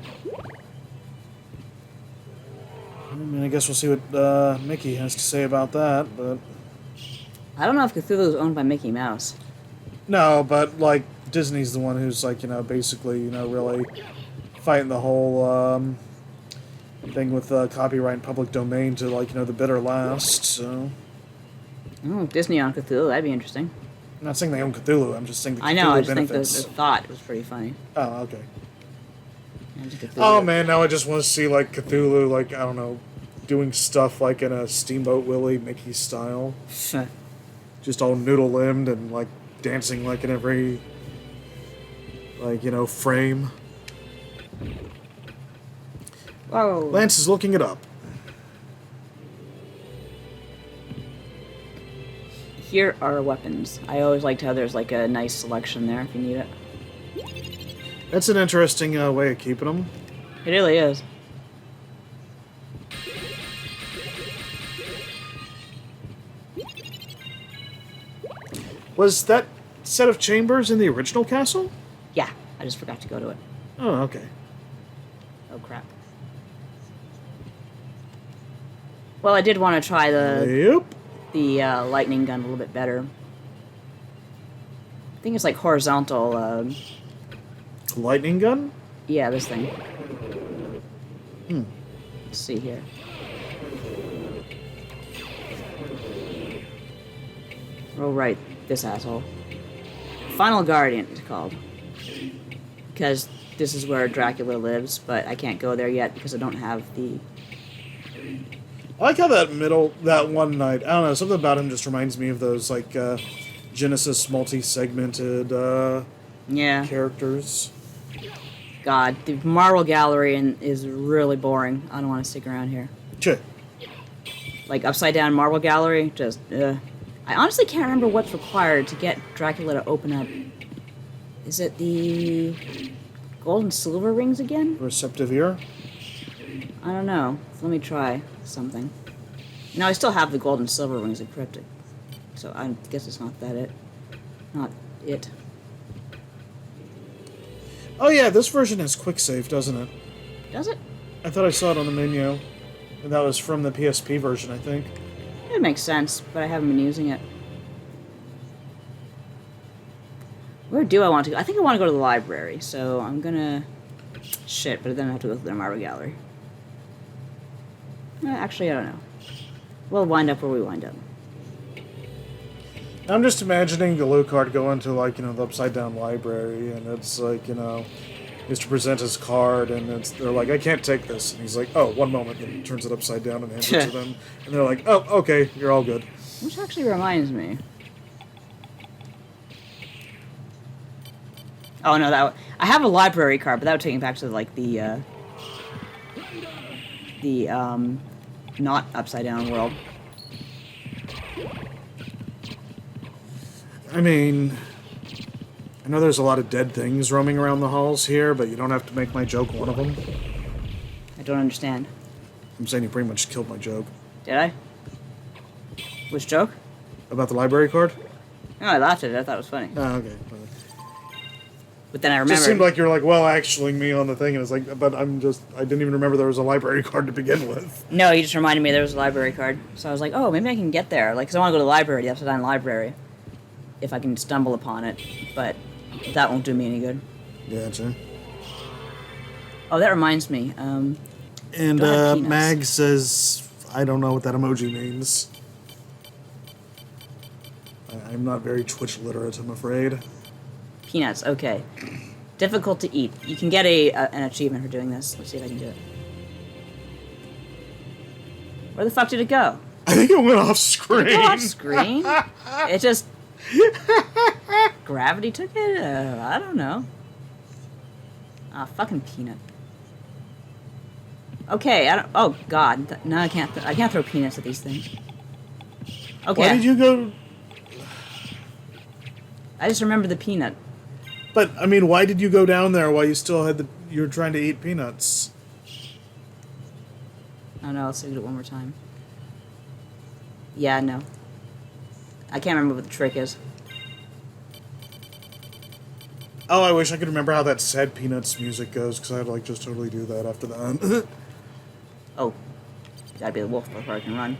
I mean, I guess we'll see what Mickey has to say about that, but... I don't know if Cthulhu is owned by Mickey Mouse. No, but, like, Disney's the one who's, like, basically, really fighting the whole, thing with copyright and public domain to, like, the bitter last, so... Oh, Disney on Cthulhu, that'd be interesting. I'm not saying they own Cthulhu, I'm just saying the Cthulhu I know, I just benefits. think the thought was pretty funny. Oh, okay. And Cthulhu- Oh, man, now I just want to see, like, Cthulhu, like, I don't know, doing stuff, like, in a Steamboat Willie Mickey style. Just all noodle-limbed and, like, dancing, like, in every, like, frame. Whoa. Lance is looking it up. Here are weapons. I always liked how there's like a nice selection there if you need it. That's an interesting way of keeping them. It really is. Was that set of chambers in the original castle? Yeah, I just forgot to go to it. Oh, okay. Oh crap. Well, I did want to try Yep. the lightning gun a little bit better. I think it's like horizontal. Lightning gun? Yeah, this thing. Let's see here. Oh right, this asshole. Final Guardian it's called. Because this is where Dracula lives, but I can't go there yet because I don't have the... I like how that one night, I don't know, something about him just reminds me of those, like, Genesis multi-segmented, Yeah. characters. God, the Marvel Gallery is really boring. I don't want to stick around here. Che. Like, Upside Down Marvel Gallery, just, I honestly can't remember what's required to get Dracula to open up. Is it the gold and silver rings again? Receptive ear? I don't know. Let me try something. No, I still have the gold and silver rings encrypted. So I guess it's not that it. Not it. Oh yeah, this version has quick save, doesn't it? Does it? I thought I saw it on the menu. And that was from the PSP version, I think. It makes sense, but I haven't been using it. Where do I want to go? I think I want to go to the library, so I'm gonna... Shit, but then I have to go to the Marvel Gallery. Actually, I don't know. We'll wind up where we wind up. I'm just imagining Alucard going to, like, the Upside Down Library, and it's like, he has to present his card, and they're like, I can't take this. And he's like, oh, one moment, and he turns it upside down and hands it to them. And they're like, oh, okay, you're all good. Which actually reminds me. Oh no, I have a library card, but that would take me back to like the not upside down world. I mean, I know there's a lot of dead things roaming around the halls here, but you don't have to make my joke one of them. I don't understand. I'm saying you pretty much killed my joke. Did I? Which joke? About the library card? No, I laughed at it. I thought it was funny. Oh, okay. But then I It remembered. just seemed like you're like, well, actually me on the thing, and it's like, but I didn't even remember there was a library card to begin with. No, you just reminded me there was a library card. So I was like, oh, maybe I can get there. Like, because I want to go to the library, the Upside Down Library. If I can stumble upon it. But that won't do me any good. Gotcha. Oh, that reminds me. And Go ahead, Peanuts. Mag says, I don't know what that emoji means. I'm not very Twitch literate, I'm afraid. Peanuts, okay. Difficult to eat. You can get an achievement for doing this. Let's see if I can do it. Where the fuck did it go? I think it went off screen. Did it go off screen? It just... Gravity took it? I don't know. Ah, fucking peanut. Okay, I don't... Oh, God. No, I can't throw peanuts at these things. Okay. Why did you go... I just remember the peanut. But, I mean, why did you go down there while you still had you were trying to eat peanuts? Oh no, let's do it one more time. Yeah, no. I can't remember what the trick is. Oh, I wish I could remember how that sad Peanuts music goes, because I'd, like, just totally do that after that. Oh. Gotta be the wolf before I can run.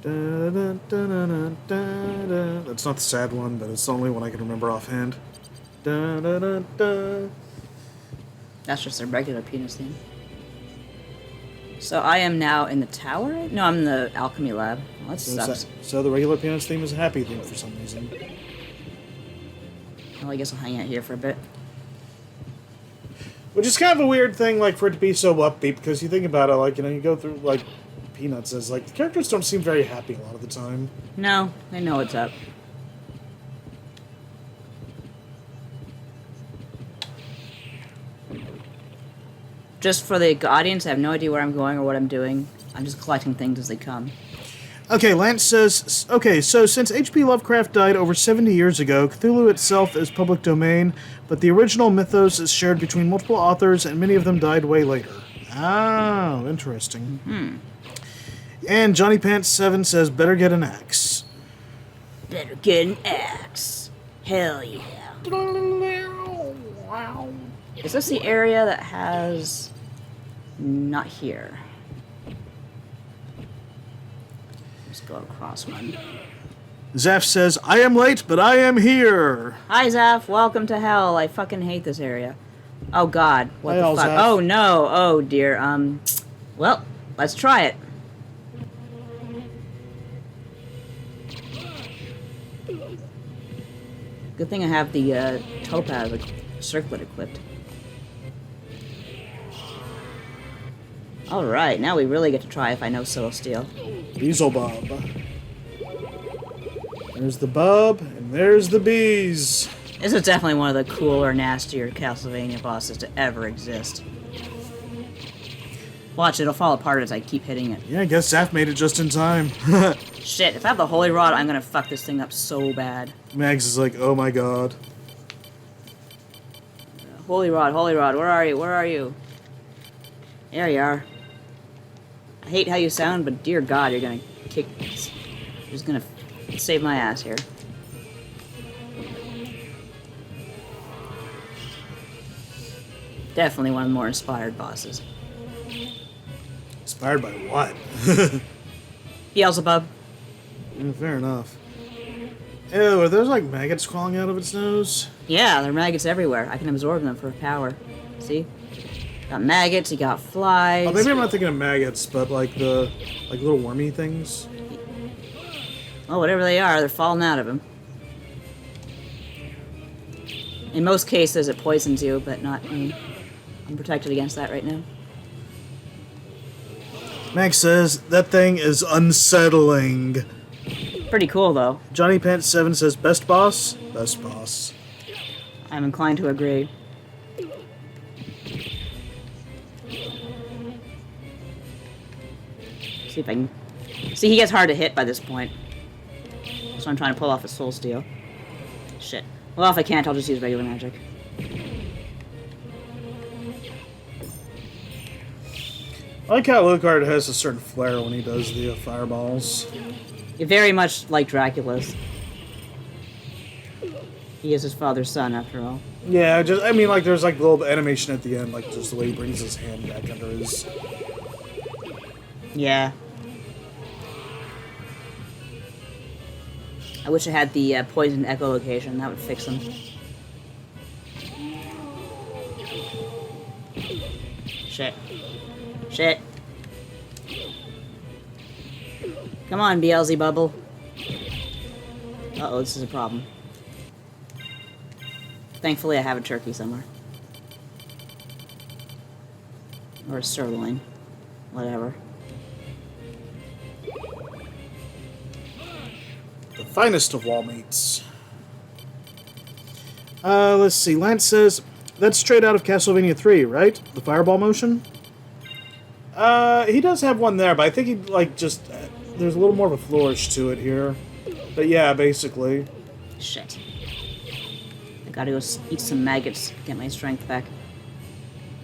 That's not the sad one, but it's the only one I can remember offhand. That's just a regular penis theme. So I am now in the tower? No, I'm in the alchemy lab. Well, that sucks. So the regular Peanuts theme is a happy theme for some reason. Well, I guess I'll hang out here for a bit. Which is kind of a weird thing, like, for it to be so upbeat, because you think about it, like, you know, you go through, like, Peanuts as, like, the characters don't seem very happy a lot of the time. No, they know what's up. Just for the audience, I have no idea where I'm going or what I'm doing. I'm just collecting things as they come. Okay, Lance says, okay, so since H.P. Lovecraft died over 70 years ago, Cthulhu itself is public domain, but the original mythos is shared between multiple authors, and many of them died way later. Oh, interesting. And Johnny Pants 7 says, better get an axe. Better get an axe. Hell yeah. Is this the area that has... Not here. Let's go across one. Zaf says, I am late, but I am here. Hi, Zaf. Welcome to hell. I fucking hate this area. Oh, God. What Hi, the fuck? Zaf. Oh, no. Oh, dear. Well, let's try it. Good thing I have the topaz circlet equipped. Alright, now we really get to try if I know Celestial. Beelzebub. There's the bub, and there's the bees. This is definitely one of the cooler, nastier Castlevania bosses to ever exist. Watch, it'll fall apart as I keep hitting it. Yeah, I guess Zaf made it just in time. Shit, if I have the Holy Rod, I'm gonna fuck this thing up so bad. Mags is like, oh my god. Holy Rod, where are you? Where are you? There you are. I hate how you sound, but dear God, you're gonna kick... You're just gonna save my ass here. Definitely one of the more inspired bosses. Inspired by what? Beelzebub. Yeah, fair enough. Ew, are those like maggots crawling out of its nose? Yeah, there are maggots everywhere. I can absorb them for power. See? Got maggots, you got flies. Oh, maybe I'm not thinking of maggots, but like the little wormy things. Well, whatever they are, they're falling out of him. In most cases, it poisons you, but not me. I'm protected against that right now. Max says that thing is unsettling. Pretty cool, though. Johnny Pants 7 says best boss. Best boss. I'm inclined to agree. See if I can... See, he gets hard to hit by this point. So I'm trying to pull off a soul steal. Shit. Well, if I can't, I'll just use regular magic. I like how Alucard has a certain flair when he does the fireballs. You're very much like Dracula's. He is his father's son, after all. Yeah, just I mean, like there's like a little animation at the end, like just the way he brings his hand back under his. Yeah. I wish I had the poison echolocation. That would fix them. Shit. Shit. Come on, Beelzebubble. Uh-oh, this is a problem. Thankfully, I have a turkey somewhere. Or a sirloin. Whatever. The finest of wall meats. Let's see. Lance says that's straight out of Castlevania 3, right? The fireball motion. He does have one there, but I think he like just there's a little more of a flourish to it here. But yeah, basically. Shit. I gotta go eat some maggots, get my strength back.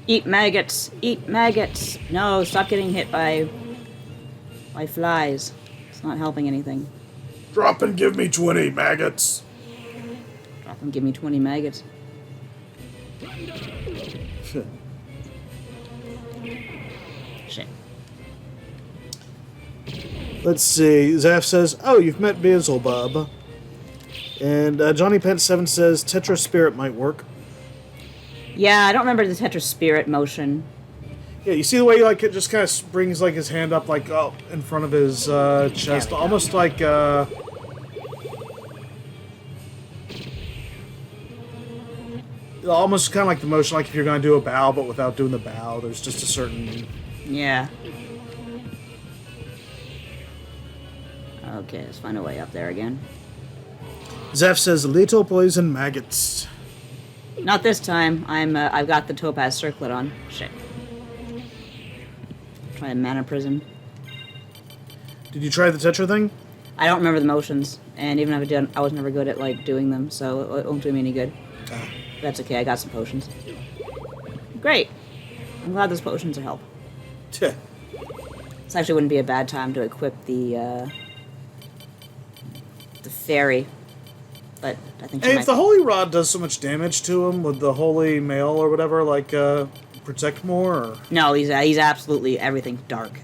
Eat maggots! Eat maggots! No, stop getting hit by flies. It's not helping anything. Drop and give me 20 maggots. Drop and give me 20 maggots. Shit. Let's see. Zaf says, "Oh, you've met Beelzebub." And Johnny Pence 7 says Tetra Spirit might work. Yeah, I don't remember the Tetra Spirit motion. Yeah, you see the way like it just kind of brings like his hand up like in front of his chest, almost like almost kind of like the motion like if you're going to do a bow but without doing the bow. There's just a certain Yeah. Okay, let's find a way up there again. Zeph says little poison maggots. Not this time. I've got the topaz circlet on. Shit. Try a mana prism. Did you try the Tetra thing? I don't remember the motions, and even if I did, I was never good at like doing them, so it won't do me any good. That's okay. I got some potions. Great. I'm glad those potions will help. Tch. This actually wouldn't be a bad time to equip the fairy, but I think. Hey, if the Holy Rod does so much damage to him, would the Holy Mail or whatever like protect more? Or? No, he's absolutely everything dark.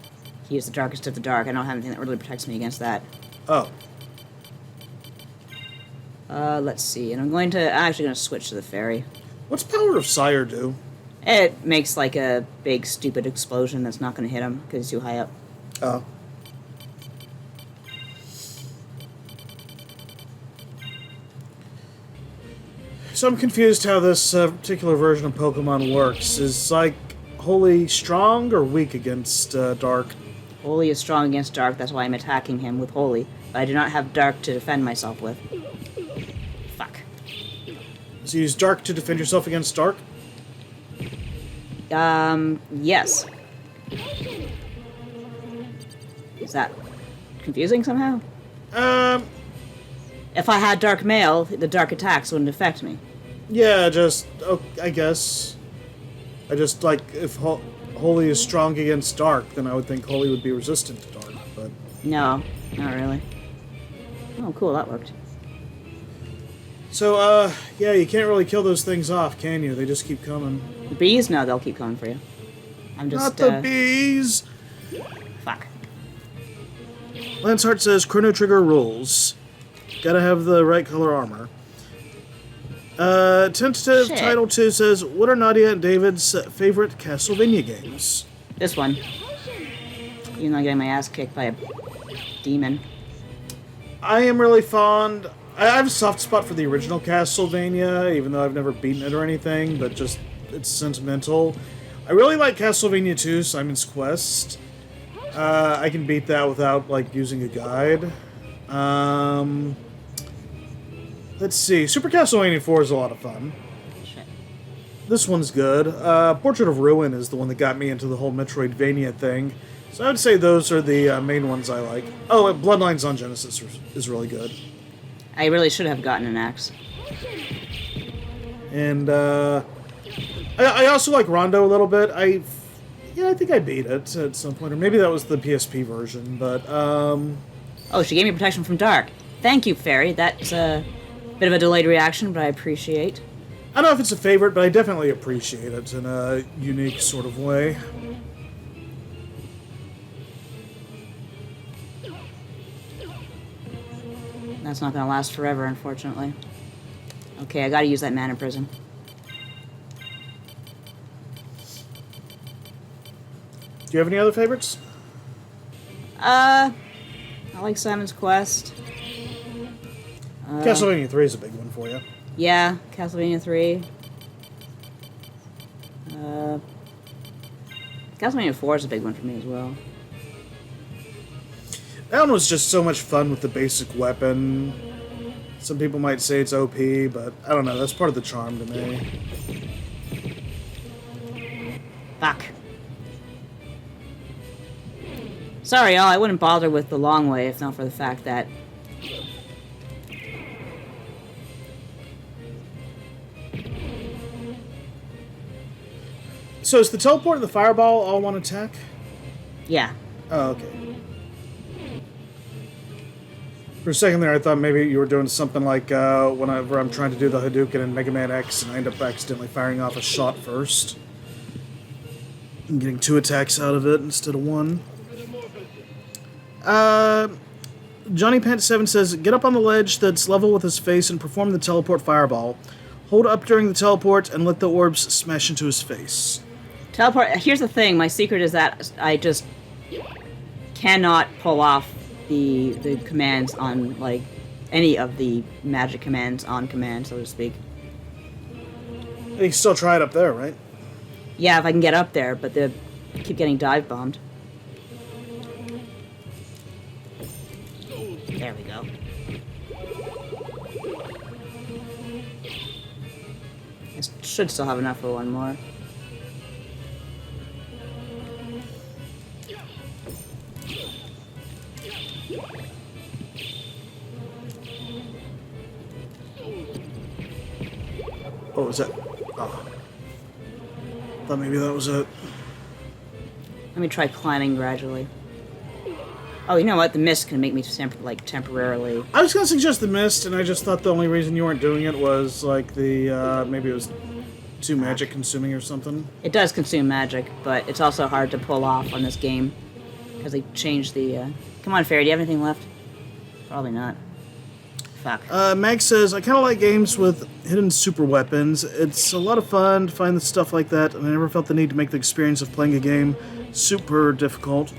He is the darkest of the dark. I don't have anything that really protects me against that. Oh. Let's see, and I'm actually going to switch to the fairy. What's Power of Sire do? It makes like a big stupid explosion that's not going to hit him because he's too high up. Oh. So I'm confused how this particular version of Pokemon works. Is like Holy strong or weak against Dark? Holy is strong against dark, that's why I'm attacking him with Holy. But I do not have dark to defend myself with. Fuck. So you use Dark to defend yourself against Dark? Yes. Is that confusing somehow? If I had Dark Mail, the dark attacks wouldn't affect me. Yeah, just, I guess. I just, like, if Holy is strong against Dark, then I would think Holy would be resistant to Dark, but... No, not really. Oh, cool, that worked. So, yeah, you can't really kill those things off, can you? They just keep coming. The bees? No, they'll keep coming for you. I'm just, Not the bees! Fuck. Lanceheart says, Chrono Trigger rules. Gotta have the right color armor. Tentative Shit. Title 2 says, what are Nadia and David's favorite Castlevania games? This one. Even though I'm getting my ass kicked by a demon. I am really fond... I have a soft spot for the original Castlevania, even though I've never beaten it or anything, but just, it's sentimental. I really like Castlevania 2, Simon's Quest. I can beat that without, like, using a guide. Let's see. Super Castlevania 4 is a lot of fun. Shit. This one's good. Portrait of Ruin is the one that got me into the whole Metroidvania thing. So I would say those are the main ones I like. Oh, Bloodlines on Genesis is really good. I really should have gotten an axe. And I also like Rondo a little bit. Yeah, I think I beat it at some point, or maybe that was the PSP version. But Oh, she gave me protection from dark. Thank you, Fairy. That's a bit of a delayed reaction, but I appreciate. I don't know if it's a favorite, but I definitely appreciate it in a unique sort of way. That's not gonna last forever, unfortunately. Okay, I gotta use that mana prism. Do you have any other favorites? I like Simon's Quest. Castlevania 3 is a big one for you. Yeah, Castlevania 3. Castlevania 4 is a big one for me as well. That one was just so much fun with the basic weapon. Some people might say it's OP, but I don't know, that's part of the charm to me. Fuck. Sorry, y'all, I wouldn't bother with the long way if not for the fact that... So is the teleport and the fireball all one attack? Yeah. Oh, okay. For a second there, I thought maybe you were doing something like whenever I'm trying to do the Hadouken in Mega Man X and I end up accidentally firing off a shot first. And getting 2 attacks out of it instead of 1. Johnny Pant7 says, get up on the ledge that's level with his face and perform the teleport fireball. Hold up during the teleport and let the orbs smash into his face. Teleport... Here's the thing, my secret is that I just cannot pull off the commands on, like, any of the magic commands on command, so to speak. You can still try it up there, right? Yeah, if I can get up there, but they keep getting dive bombed. There we go. I should still have enough for one more. What was that? Oh. Thought maybe that was it. Let me try climbing gradually. Oh, you know what? The mist can make me temporarily... I was going to suggest the mist, and I just thought the only reason you weren't doing it was, like, the, maybe it was too magic consuming or something. It does consume magic, but it's also hard to pull off on this game. Because they changed the, Come on, Fairy, do you have anything left? Probably not. Fuck. Mag says, I kind of like games with hidden super weapons. It's a lot of fun to find the stuff like that, and I never felt the need to make the experience of playing a game super difficult.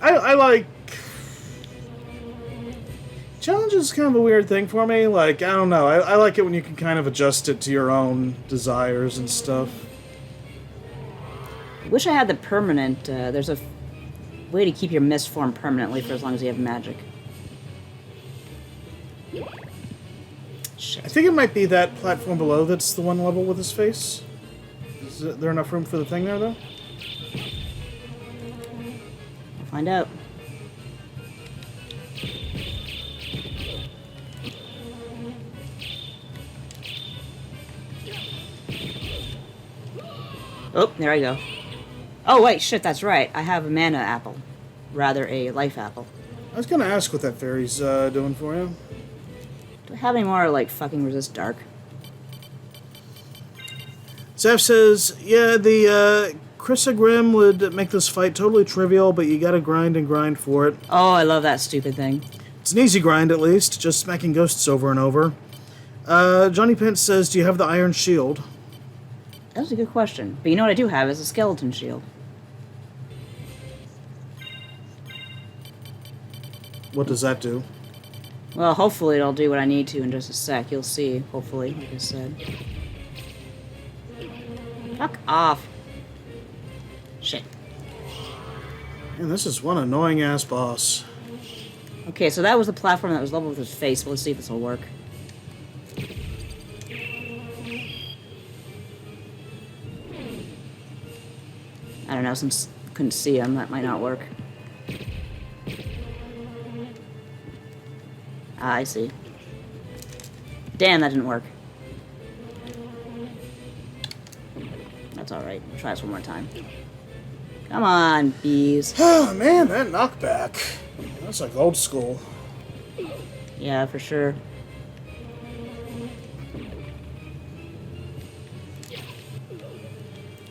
I like... Challenge is kind of a weird thing for me. Like, I don't know. I like it when you can kind of adjust it to your own desires and stuff. I wish I had the permanent, there's a way to keep your mist form permanently for as long as you have magic. Shit. I think it might be that platform below that's the one level with his face. Is there enough room for the thing there, though? We'll find out. Oh, there I go. Oh, wait, shit, that's right. I have a mana apple. Rather, a life apple. I was gonna ask what that fairy's doing for you. Do I have any more, like, fucking resist dark? Zeph says, yeah, the Krissa Grimm would make this fight totally trivial, but you gotta grind and grind for it. Oh, I love that stupid thing. It's an easy grind, at least, just smacking ghosts over and over. Johnny Pence says, do you have the Iron Shield? That's a good question. But you know what I do have is a skeleton shield. What does that do? Well, hopefully it'll do what I need to in just a sec. You'll see, hopefully, like I said. Fuck off. Shit. Man, this is one annoying-ass boss. Okay, so that was the platform that was level with his face. Let's see if this will work. I don't know, since I couldn't see him, that might not work. Ah, I see. Damn, that didn't work. That's alright. We'll try this one more time. Come on, bees. Oh, man, that knockback. That's like old school. Yeah, for sure.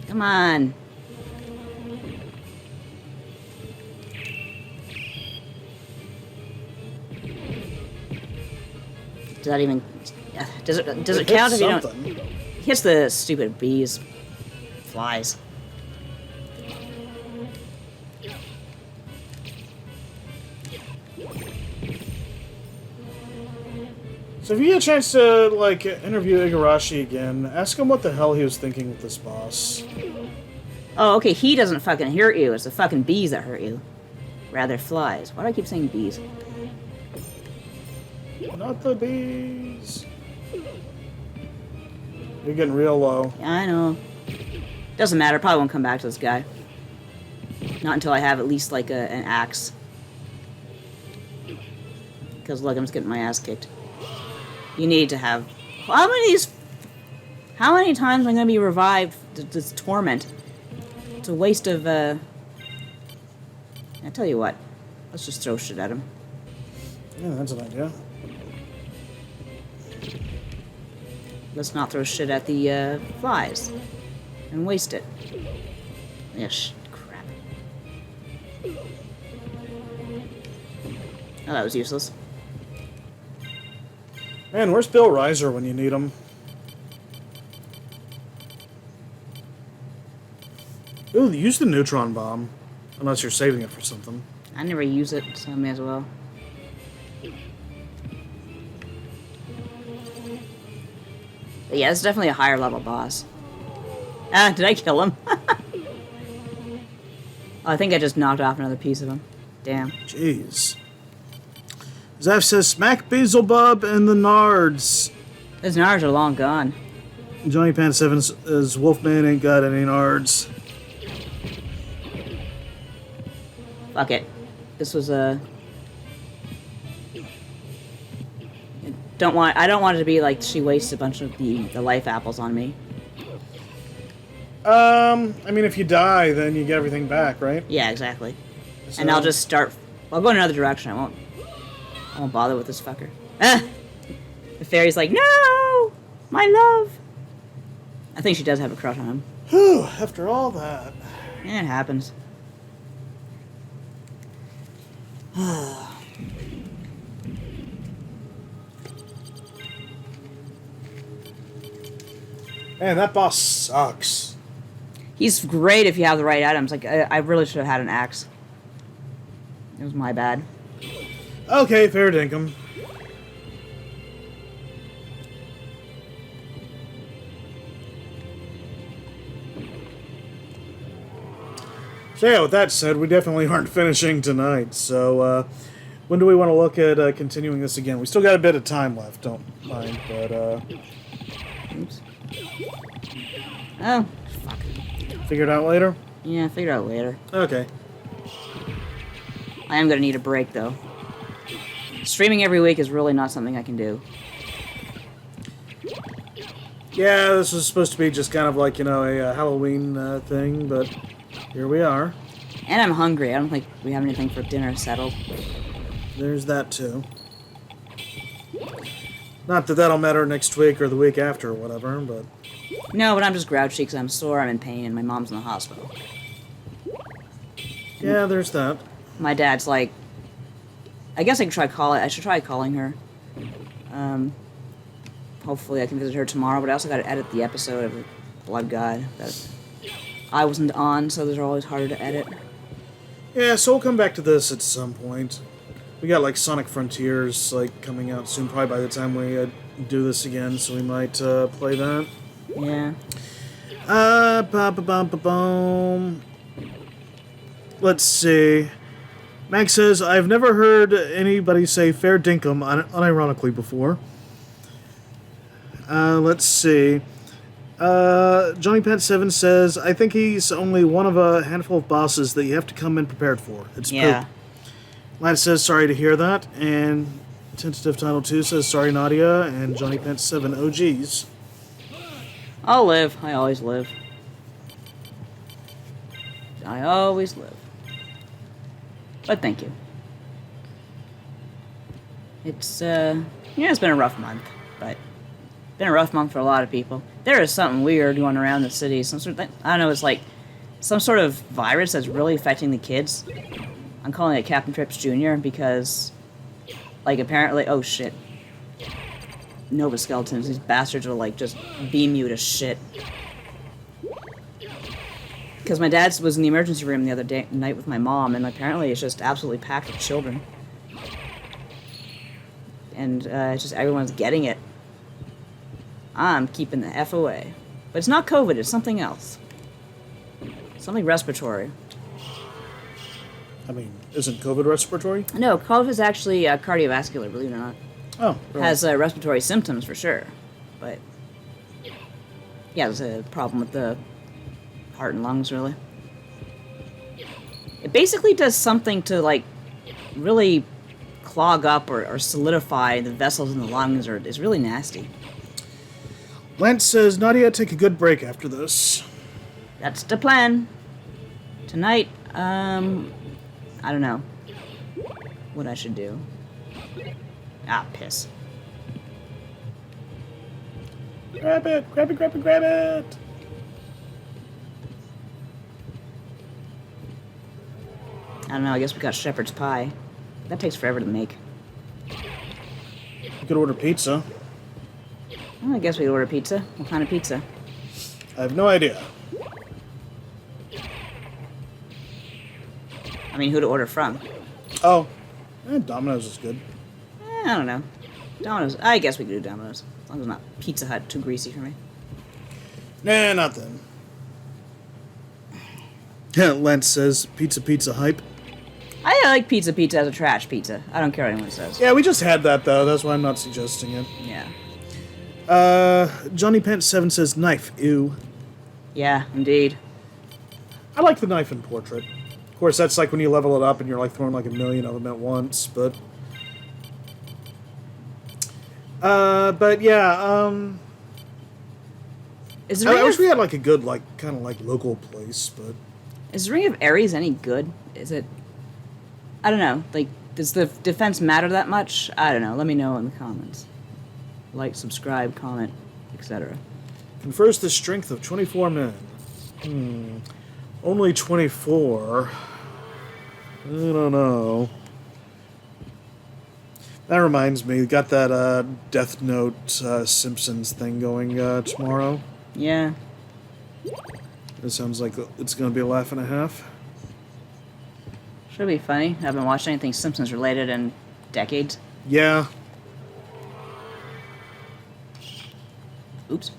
Come on. Does that even... Does it count if you don't... Something. Hits the stupid bees. Flies. So if you get a chance to, like, interview Igarashi again, ask him what the hell he was thinking with this boss. Oh, okay, he doesn't fucking hurt you. It's the fucking bees that hurt you. Rather, flies. Why do I keep saying bees? Not the bees. You're getting real low. Yeah, I know. Doesn't matter. Probably won't come back to this guy. Not until I have at least, like, an axe. Because, look, I'm just getting my ass kicked. You need to have... How many times am I going to be revived? This torment. It's a waste of, I tell you what. Let's just throw shit at him. Yeah, that's an idea. Let's not throw shit at the, flies. And waste it. Yeah, crap. Oh, that was useless. Man, where's Bill Reiser when you need him? Ooh, use the neutron bomb. Unless you're saving it for something. I never use it, so I may as well. But yeah, it's definitely a higher level boss. Ah, did I kill him? Oh, I think I just knocked off another piece of him. Damn. Jeez. Zeph says, smack Beelzebub and the Nards. Those Nards are long gone. Johnny Pan 7 says, Wolfman ain't got any Nards. Fuck it. This was a... I don't want it to be like she wastes a bunch of the life apples on me. I mean, if you die, then you get everything back, right? Yeah, exactly. So, And I'll just start... I'll go in another direction. I won't bother with this fucker. Ah! The fairy's like, no! My love! I think she does have a crush on him. Whew, after all that. Yeah, it happens. Man, that boss sucks. He's great if you have the right items. Like, I really should have had an axe. It was my bad. Okay, fair dinkum. So yeah, with that said, we definitely aren't finishing tonight. So when do we want to look at continuing this again? We still got a bit of time left, don't mind, but Oops. Oh, fuck. figure it out later? Yeah, figure it out later. Okay. I am gonna need a break, though. Streaming every week is really not something I can do. Yeah, this was supposed to be just kind of like, you know, a Halloween thing, but here we are. And I'm hungry. I don't think we have anything for dinner settled. There's that, too. Not that that'll matter next week or the week after or whatever, but... No, but I'm just grouchy because I'm sore, I'm in pain, and my mom's in the hospital. Yeah, there's that. My dad's like... I guess I should try calling her. Hopefully I can visit her tomorrow, but I also got to edit the episode of Blood God that I wasn't on, so those are always harder to edit. Yeah, so we'll come back to this at some point. We got, like, Sonic Frontiers, like, coming out soon, probably by the time we do this again, so we might play that. Yeah. Let's see. Max says, I've never heard anybody say fair dinkum unironically before. Let's see. Johnny Pat 7 says, I think he's only one of a handful of bosses that you have to come in prepared for. It's Yeah. poop. Lad says, sorry to hear that. And Tentative Title 2 says, sorry Nadia. And Johnny Pat 7, OGs. I'll live. I always live. I always live. But thank you. It's, it's been a rough month, but been a rough month for a lot of people. There is something weird going around the city. Some sort of thing. I don't know, it's like some sort of virus that's really affecting the kids. I'm calling it Captain Trips Jr. because, like, apparently, oh shit. Nova Skeletons, these bastards will, like, just beam you to shit. Because my dad was in the emergency room the other night with my mom, and apparently it's just absolutely packed with children. And it's just everyone's getting it. I'm keeping the F away. But it's not COVID, it's something else. Something respiratory. I mean, isn't COVID respiratory? No, COVID is actually cardiovascular, believe it or not. Oh, really? Has respiratory symptoms for sure. But, yeah, there's a problem with the heart and lungs, really. It basically does something to, like, really clog up or solidify the vessels in the lungs, or it's really nasty. Lance says Nadia take a good break after this. That's the plan. Tonight, I don't know what I should do. Ah, piss. Grab it, grab it, grab it, grab it! I don't know, I guess we got shepherd's pie. That takes forever to make. You could order pizza. Well, I guess we order pizza. What kind of pizza? I have no idea. I mean, who to order from? Oh, Domino's is good. I don't know. Domino's. I guess we could do Domino's. As long as it's not Pizza Hut, too greasy for me. Nah, not then. Lance says pizza hype. I like pizza as a trash pizza. I don't care what anyone says. Yeah, we just had that though. That's why I'm not suggesting it. Yeah. Johnny Pants 7 says knife. Ew. Yeah, indeed. I like the knife in Portrait. Of course, that's like when you level it up and you're like throwing like a million of them at once. But yeah. Is the I Ring wish of, we had like a good like kind of like local place, but is the Ring of Ares any good? Is it? I don't know. Like, does the defense matter that much? I don't know. Let me know in the comments. Like, subscribe, comment, etc. confers the strength of 24 men. Only 24. I don't know. That reminds me, got that Death Note Simpsons thing going tomorrow. Yeah. It sounds like it's going to be a laugh and a half. Should be funny. I haven't watched anything Simpsons related in decades. Yeah. Oops.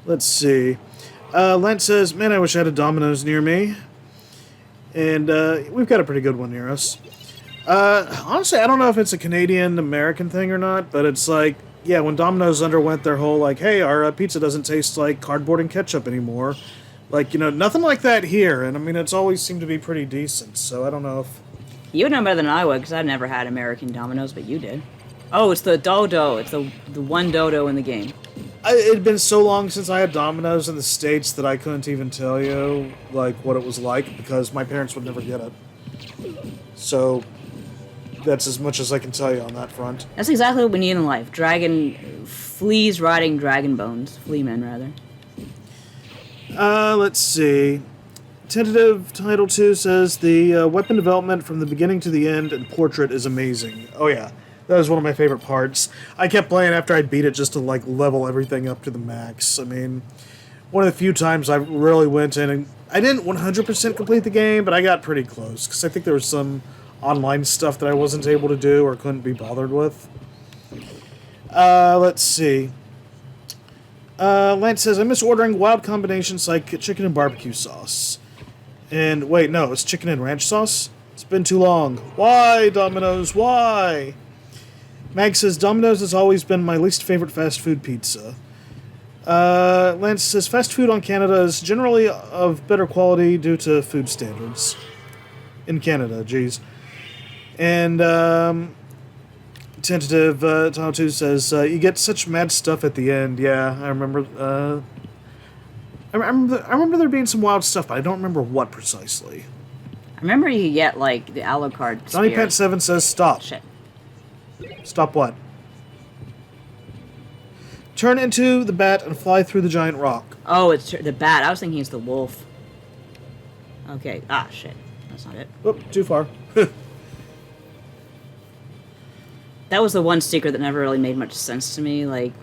Let's see. Lance says, man, I wish I had a Domino's near me. And we've got a pretty good one near us. Honestly, I don't know if it's a Canadian-American thing or not, but it's like, yeah, when Domino's underwent their whole, like, hey, our pizza doesn't taste like cardboard and ketchup anymore. Like, nothing like that here. And, I mean, it's always seemed to be pretty decent, so I don't know if... You would know better than I would, because I've never had American Domino's, but you did. Oh, it's the dodo. It's the one dodo in the game. It had been so long since I had Domino's in the States that I couldn't even tell you, like, what it was like, because my parents would never get it. So, that's as much as I can tell you on that front. That's exactly what we need in life. Fleas riding dragon bones. Fleamen, rather. Let's see. Tentative Title 2 says the weapon development from the beginning to the end in Portrait is amazing. Oh yeah, that was one of my favorite parts. I kept playing after I beat it just to like level everything up to the max. I mean, one of the few times I really went in and I didn't 100% complete the game, but I got pretty close because I think there was some online stuff that I wasn't able to do or couldn't be bothered with. Let's see. Lance says, I miss ordering wild combinations like chicken and barbecue sauce. And, wait, no, it's chicken and ranch sauce? It's been too long. Why, Domino's? Why? Mag says, Domino's has always been my least favorite fast food pizza. Lance says, fast food on Canada is generally of better quality due to food standards. In Canada, geez. And, Tentative Title 2 says, you get such mad stuff at the end. Yeah, I remember I remember there being some wild stuff, but I don't remember what precisely. I remember you could get, like, the Alucard Johnny spear. Pet 7 says stop. Shit. Stop what? Turn into the bat and fly through the giant rock. Oh, it's the bat. I was thinking it's the wolf. Okay. Ah, shit. That's not it. Oop, too far. That was the one secret that never really made much sense to me. Like,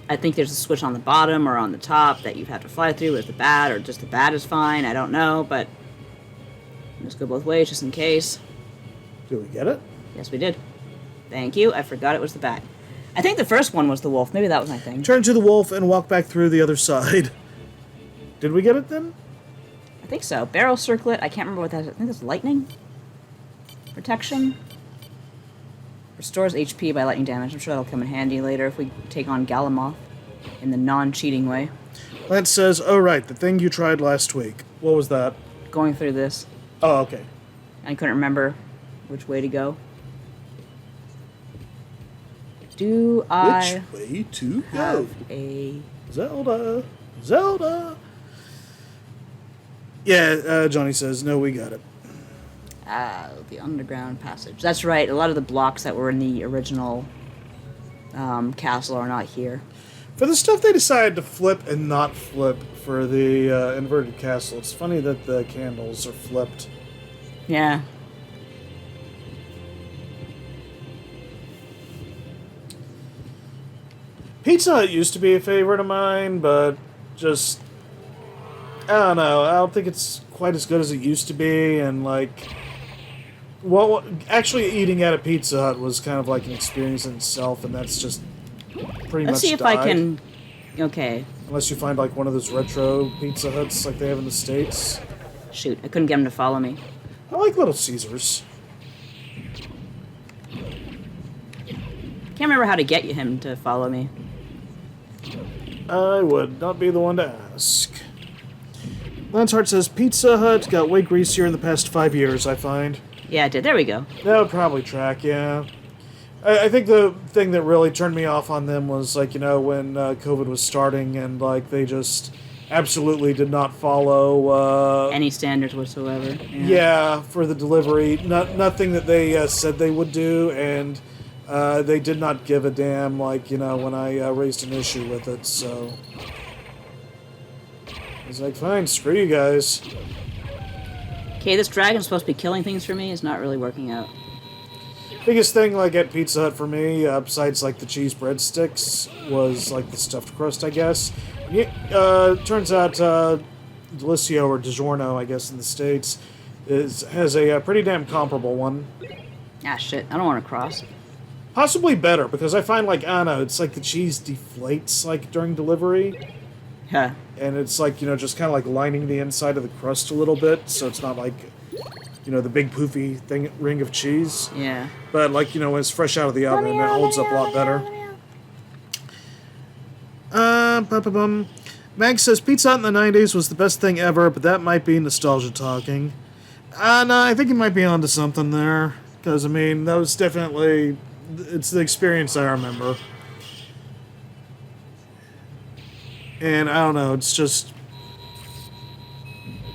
I think there's a switch on the bottom or on the top that you have to fly through with the bat, or just the bat is fine. I don't know, but let's go both ways just in case. Did we get it? Yes, we did. Thank you. I forgot it was the bat. I think the first one was the wolf. Maybe that was my thing. Turn to the wolf and walk back through the other side. Did we get it then? I think so. Barrel circlet. I can't remember what that is. I think that's lightning. Protection. Restores HP by lightning damage. I'm sure that'll come in handy later if we take on Galamoth in the non-cheating way. Lance says, oh right, the thing you tried last week. What was that? Going through this. Oh, okay. I couldn't remember which way to go. Do I Which way to go? have a... Zelda. Yeah, Johnny says, no, we got it. the underground passage. That's right. A lot of the blocks that were in the original castle are not here. For the stuff they decided to flip and not flip for the inverted castle, it's funny that the candles are flipped. Yeah. Pizza Hut used to be a favorite of mine, but just... I don't know. I don't think it's quite as good as it used to be, and like... Well, actually eating at a Pizza Hut was kind of like an experience in itself, and that's just pretty Let's much see if died. I can... Okay. Unless you find like one of those retro Pizza Huts like they have in the States. Shoot, I couldn't get him to follow me. I like Little Caesars. Can't remember how to get him to follow me. I would not be the one to ask. Lanshart says, Pizza Hut got way greasier in the past 5 years, I find. Yeah, it did. There we go. That would probably track, yeah. I think the thing that really turned me off on them was, like, you know, when COVID was starting and, like, they just absolutely did not follow... Any standards whatsoever. Yeah, for the delivery. Nothing that they said they would do, and they did not give a damn, like, you know, when I raised an issue with it, so... I was like, fine, screw you guys. Okay, this dragon's supposed to be killing things for me. It's not really working out. Biggest thing, like, at Pizza Hut for me, besides, like, the cheese breadsticks, was, like, the stuffed crust, I guess. Turns out, Delicio, or DiGiorno, I guess, in the States, has a pretty damn comparable one. Ah, shit. I don't want to cross. Possibly better, because I find, like, I don't know, it's like the cheese deflates, like, during delivery. Huh. And it's, like, you know, just kind of, like, lining the inside of the crust a little bit, so it's not, like, you know, the big poofy ring of cheese. Yeah. But, like, you know, when it's fresh out of the oven, it holds up a lot better. Mag says, Pizza Hut in the 90s was the best thing ever, but that might be nostalgia talking. No, I think you might be onto something there. Because, I mean, that was definitely... It's the experience I remember. And, I don't know, it's just...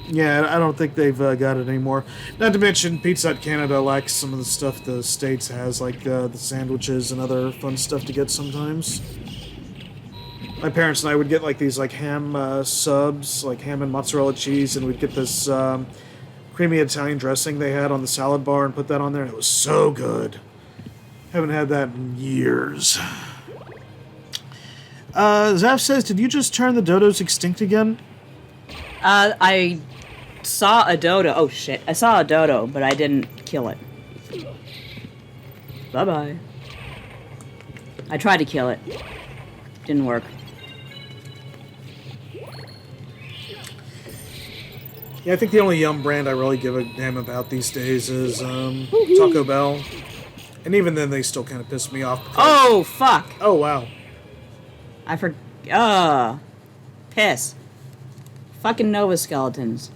Yeah, I don't think they've got it anymore. Not to mention, Pizza Hut Canada lacks some of the stuff the States has, like the sandwiches and other fun stuff to get sometimes. My parents and I would get like these like ham subs, like ham and mozzarella cheese, and we'd get this creamy Italian dressing they had on the salad bar and put that on there, and it was so good. Haven't had that in years. Zaf says, did you just turn the dodos extinct again? I saw a dodo. Oh, shit. I saw a dodo, but I didn't kill it. Bye-bye. I tried to kill it. Didn't work. Yeah, I think the only Yum brand I really give a damn about these days is Taco Bell. And even then, they still kind of piss me off. Oh, fuck. Oh, wow. I piss. Fucking Nova Skeletons.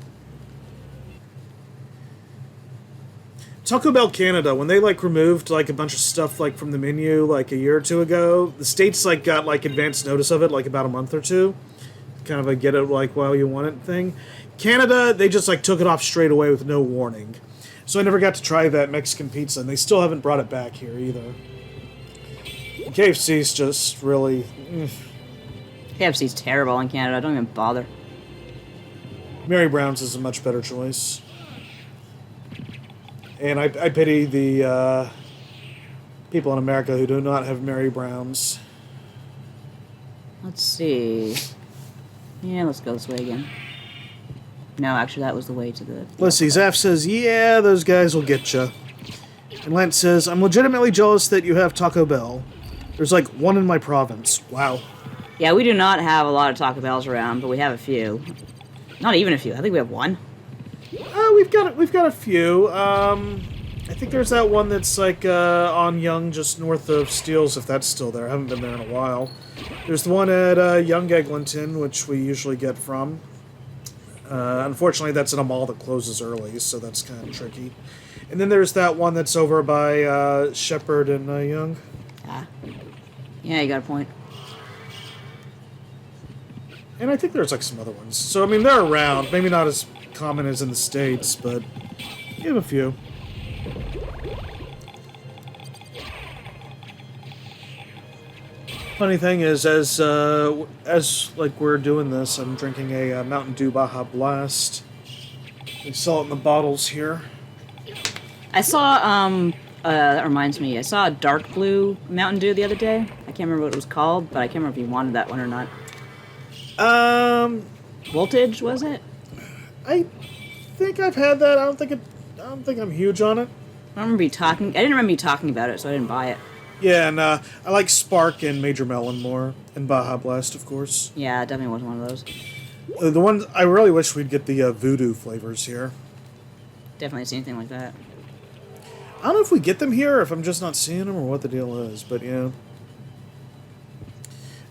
Taco Bell Canada, when they like removed like a bunch of stuff like from the menu like a year or two ago, the States like got like advance notice of it like about a month or two. kind of a get it like while you want it thing. Canada, they just like took it off straight away with no warning. So I never got to try that Mexican pizza, and they still haven't brought it back here either. KFC's just really... KFC's terrible in Canada. Don't even bother. Mary Brown's is a much better choice. And I pity the people in America who do not have Mary Brown's. Let's see. Yeah, let's go this way again. No, actually, that was the way to the... Let's see. Zaf says, yeah, those guys will get you. And Lance says, I'm legitimately jealous that you have Taco Bell. There's like one in my province. Wow. Yeah, we do not have a lot of Taco Bells around, but we have a few. Not even a few. I think we have one. We've got a few. I think there's that one that's like on Young, just north of Steeles, if that's still there. I haven't been there in a while. There's the one at Young Eglinton, which we usually get from. Unfortunately, that's in a mall that closes early, so that's kind of tricky. And then there's that one that's over by Shepherd and Young. Ah. Yeah, you got a point. And I think there's like some other ones. So, I mean, they're around. Maybe not as common as in the States, but you have a few. Funny thing is, as like we're doing this, I'm drinking a Mountain Dew Baja Blast. They sell it in the bottles here. I saw, that reminds me, I saw a dark blue Mountain Dew the other day. I can't remember what it was called, but I can't remember if you wanted that one or not. Voltage, was it? I think I've had that. I don't think I'm huge on it. I didn't remember you talking about it, so I didn't buy it. Yeah, and I like Spark and Major Melon more, and Baja Blast, of course. Yeah, it definitely wasn't one of those. The ones I really wish we'd get the Voodoo flavors here. Definitely see anything like that. I don't know if we get them here, or if I'm just not seeing them, or what the deal is, but yeah.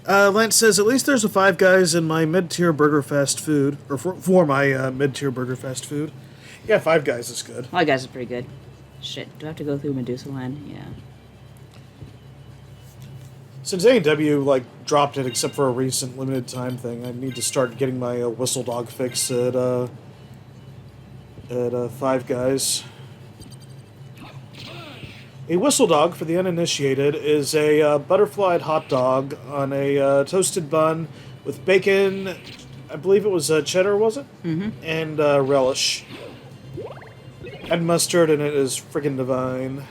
Lance says, at least there's a Five Guys in my mid-tier burger fast food, or for my mid-tier burger fast food. Yeah, Five Guys is good. My guys is pretty good. Shit, do I have to go through Medusa Land? Yeah. Since A&W like dropped it, except for a recent limited time thing, I need to start getting my Whistle Dog fix at Five Guys. A Whistle Dog, for the uninitiated, is a butterflied hot dog on a toasted bun with bacon, I believe it was cheddar, was it? Mm-hmm. And relish. And mustard, and it is friggin' divine.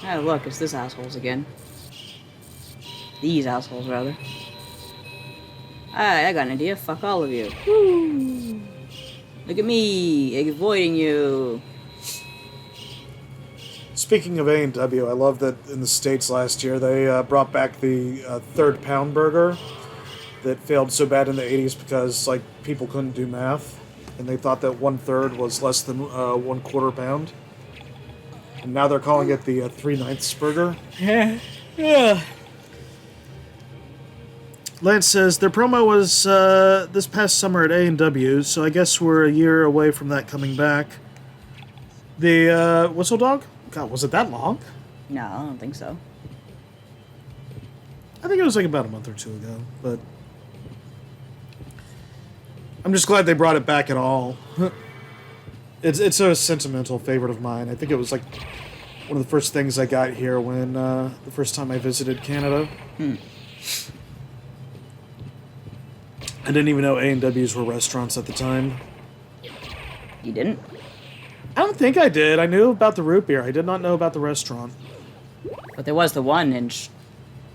Oh, look, it's this assholes again. These assholes, rather. Alright, I got an idea. Fuck all of you. Woo! Look at me, avoiding you. Speaking of A&W, I love that in the States last year they brought back the third pound burger that failed so bad in the 80s because like people couldn't do math and they thought that 1/3 was less than 1/4 pound. And now they're calling it the 3/9 burger. Yeah. Lance says their promo was this past summer at A&W, so I guess we're a year away from that coming back. The Whistle Dog? God, was it that long? No, I don't think so. I think it was like about a month or two ago, but I'm just glad they brought it back at all. It's a sentimental favorite of mine. I think it was like one of the first things I got here when the first time I visited Canada. I didn't even know A&Ws were restaurants at the time. You didn't? I don't think I did. I knew about the root beer. I did not know about the restaurant. But there was the one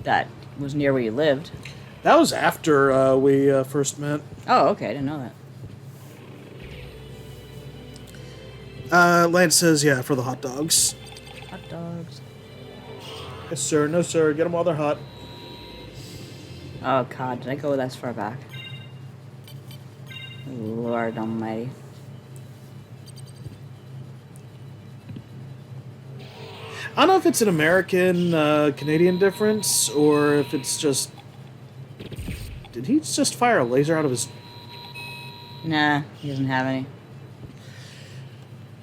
that was near where you lived. That was after we first met. Oh, okay, I didn't know that. Lance says, yeah, for the hot dogs. Hot dogs. Yes, sir. No, sir. Get them while they're hot. Oh, God, did I go that far back? Lord almighty. I don't know if it's an American, Canadian difference, or if it's just... Did he just fire a laser out of his... Nah, he doesn't have any.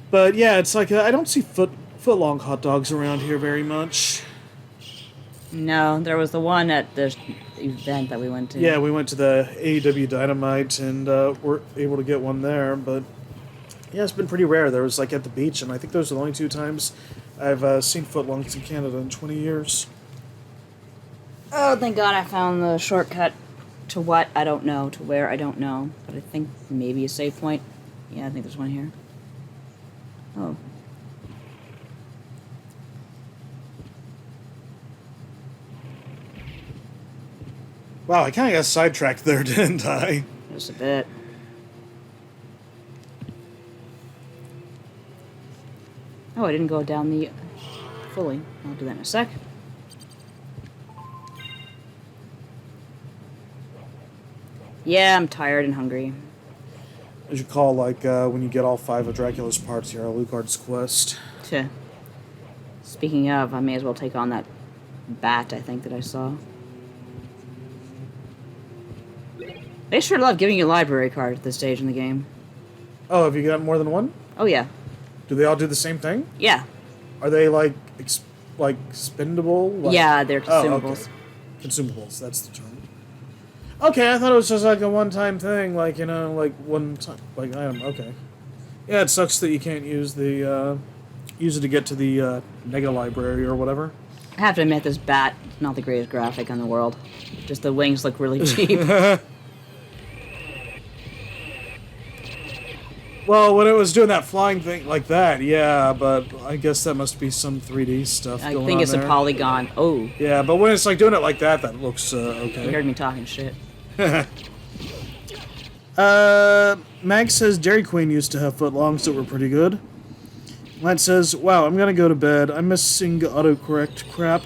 But yeah, it's like, I don't see foot-long hot dogs around here very much. No, there was the one at the event that we went to. Yeah, we went to the AEW Dynamite and were able to get one there, but yeah, it's been pretty rare. There was like at the beach, and I think those are the only 2 times I've seen footlongs in Canada in 20 years. Oh, thank God I found the shortcut to what I don't know, to where I don't know. But I think maybe a save point. Yeah, I think there's one here. Oh. Wow, I kind of got sidetracked there, didn't I? Just a bit. Oh, I didn't go down the fully. I'll do that in a sec. Yeah, I'm tired and hungry. As you call, like, when you get all 5 of Dracula's parts here, Alucard's quest. Tch. Speaking of, I may as well take on that bat, I think, that I saw. They sure love giving you a library card at this stage in the game. Oh, have you got more than one? Oh, yeah. Do they all do the same thing? Yeah. Are they, like, spendable? Like... Yeah, they're consumables. Oh, okay. Consumables, that's the term. Okay, I thought it was just like a one-time thing, like, you know, like one time, like item. Okay. Yeah, it sucks that you can't use the, use it to get to the, Nega Library or whatever. I have to admit, this bat is not the greatest graphic in the world. Just the wings look really cheap. Well, when it was doing that flying thing like that, yeah, but I guess that must be some 3D stuff I going on think it's there. a polygon. Oh. Yeah, but when it's like doing it like that, that looks, okay. You heard me talking shit. Mag says Dairy Queen used to have footlongs that were pretty good. Lance says, wow, I'm gonna go to bed. I'm missing autocorrect crap.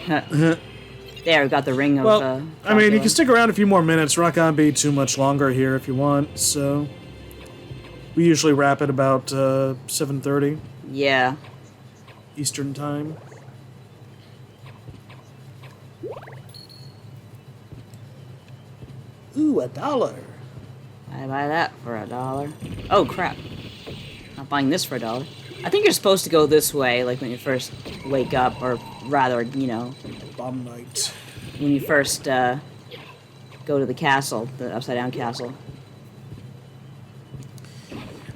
There, we got the ring of, Well, I mean, you Dracula. can stick around a few more minutes. We're not gonna be too much longer here if you want, so... We usually wrap at about 7:30 Yeah. Eastern Time. Ooh, $1. I buy that for $1. Oh, crap. Not buying this for $1. I think you're supposed to go this way, like when you first wake up, or rather, you know, Bomb Night. when you first go to the castle, the upside-down castle.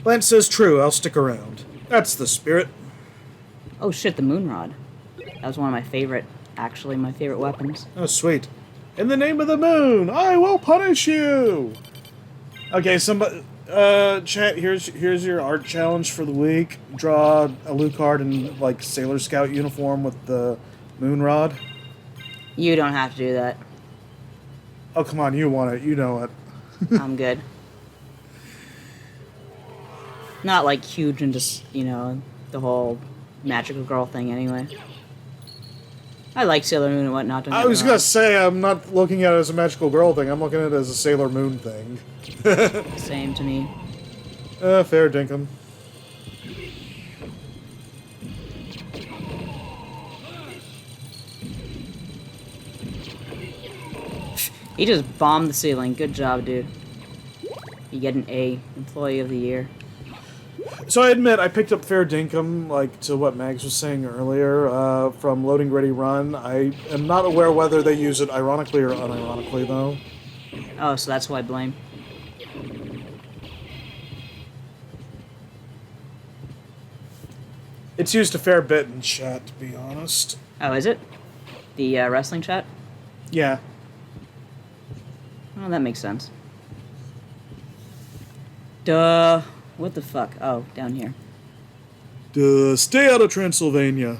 Lance says true, I'll stick around. That's the spirit. Oh shit, the moon rod. That was one of my favorite, actually, my favorite weapons. Oh, sweet. In the name of the moon, I will punish you! Okay, somebody... chat, here's your art challenge for the week. Draw a Alucard in, like, Sailor Scout uniform with the moon rod. You don't have to do that. Oh, come on, you want it. You know it. I'm good. Not like huge into, you know, the whole magical girl thing anyway. I like Sailor Moon and whatnot. Don't I get me was wrong. gonna say, I'm not looking at it as a magical girl thing. I'm looking at it as a Sailor Moon thing. Same to me. Fair dinkum. He just bombed the ceiling. Good job, dude. You get an A, Employee of the Year. So I admit, I picked up fair dinkum, like, to what Mags was saying earlier, from Loading Ready Run. I am not aware whether they use it ironically or unironically, though. Oh, so that's who I blame. It's used a fair bit in chat, to be honest. Oh, is it? The wrestling chat? Yeah. Oh, that makes sense. Duh. What the fuck? Oh, down here. Stay out of Transylvania.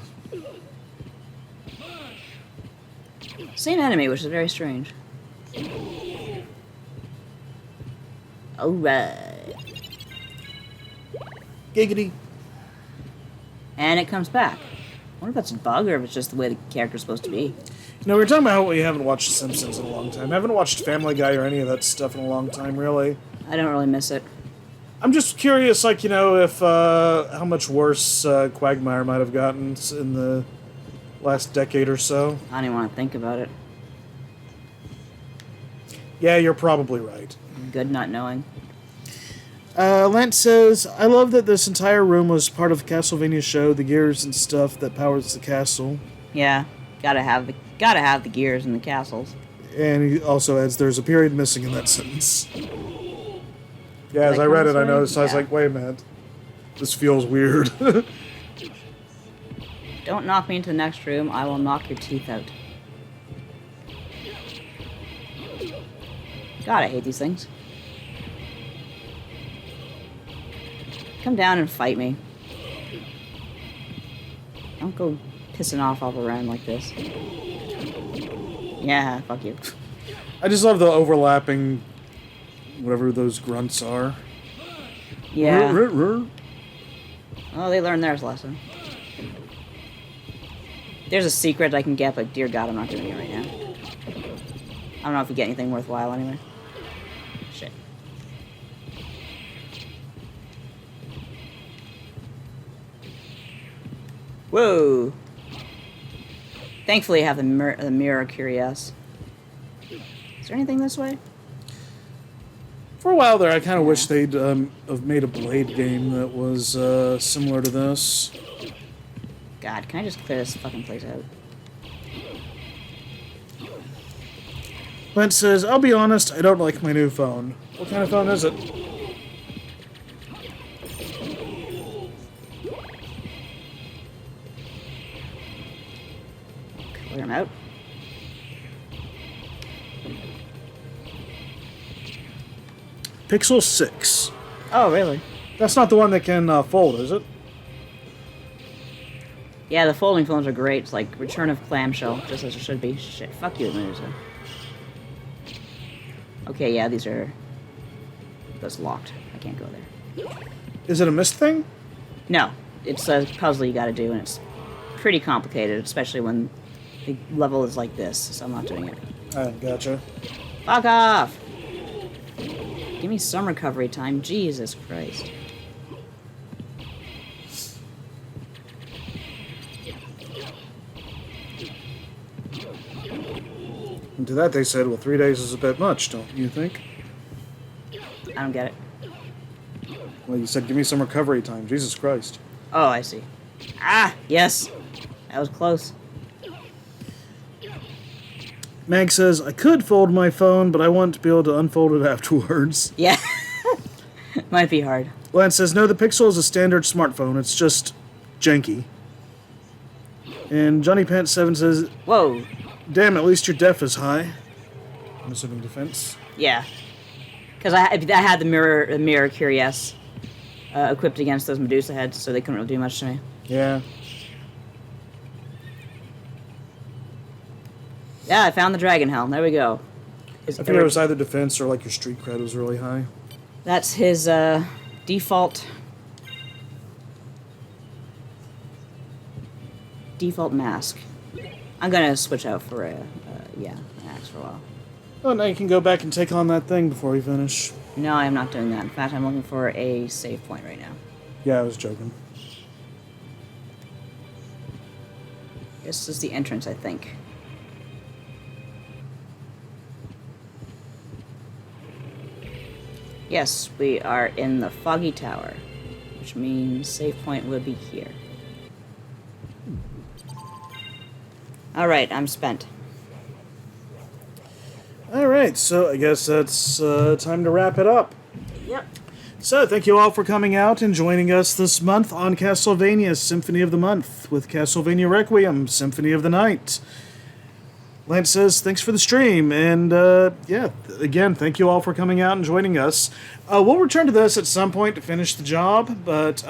Same enemy, which is very strange. Alright. Giggity. And it comes back. I wonder if that's a bug or if it's just the way the character's supposed to be. You know, we were talking about how we haven't watched Simpsons in a long time. I haven't watched Family Guy or any of that stuff in a long time, really. I don't really miss it. I'm just curious, like, you know, if, how much worse Quagmire might have gotten in the last decade or so. I don't even want to think about it. Yeah, you're probably right. Good not knowing. Lance says, I love that this entire room was part of Castlevania's show, the gears and stuff that powers the castle. Yeah, gotta have the gears in the castles. And he also adds, there's a period missing in that sentence. Yeah, as I read it, I noticed, I was like, wait a minute. This feels weird. Don't knock me into the next room. I will knock your teeth out. God, I hate these things. Come down and fight me. Don't go pissing off all around like this. Yeah, fuck you. I just love the overlapping, whatever those grunts are. Yeah. Oh, they learned theirs lesson. There's a secret I can get, but dear God, I'm not doing it right now. I don't know if you get anything worthwhile anyway. Shit. Whoa. Thankfully, I have the mirror curious. Is there anything this way? For a while there, I kind of wish they'd have made a Blade game that was similar to this. God, can I just clear this fucking place out? Lent says, I'll be honest, I don't like my new phone. What kind of phone is it? Clear him out. Pixel 6. Oh, really? That's not the one that can fold, is it? Yeah, the folding phones are great. It's like Return of Clamshell, just as it should be. Shit, fuck you, Medusa. Okay, yeah, these are... That's locked. I can't go there. Is it a mist thing? No, it's a puzzle you gotta do, and it's pretty complicated, especially when the level is like this, so I'm not doing it. Gotcha. Fuck off! Give me some recovery time, Jesus Christ. And to that they said, well, 3 days is a bit much, don't you think? I don't get it. Well, you said, give me some recovery time. Jesus Christ. Oh, I see. Ah, yes. That was close. Mag says, I could fold my phone, but I want to be able to unfold it afterwards. Yeah. Might be hard. Lance says, no, the Pixel is a standard smartphone. It's just janky. And Johnny Pants 7 says, Whoa. damn, at least your def is high. I'm assuming defense. Yeah. Because I had the mirror curious equipped against those Medusa heads, so they couldn't really do much to me. Yeah. Yeah, I found the dragon helm. There we go. I figured it was either defense or like your street cred was really high. That's his default mask. I'm gonna switch out for an axe for a while. Oh, now you can go back and take on that thing before we finish. No, I'm not doing that. In fact, I'm looking for a save point right now. Yeah, I was joking. This is the entrance, I think. Yes, we are in the Foggy Tower, which means save point would be here. Alright, I'm spent. Alright, so I guess that's time to wrap it up. Yep. So, thank you all for coming out and joining us this month on Castlevania Symphony of the Month with Castlevania Requiem, Symphony of the Night. Lance says, thanks for the stream, and again, thank you all for coming out and joining us. We'll return to this at some point to finish the job, but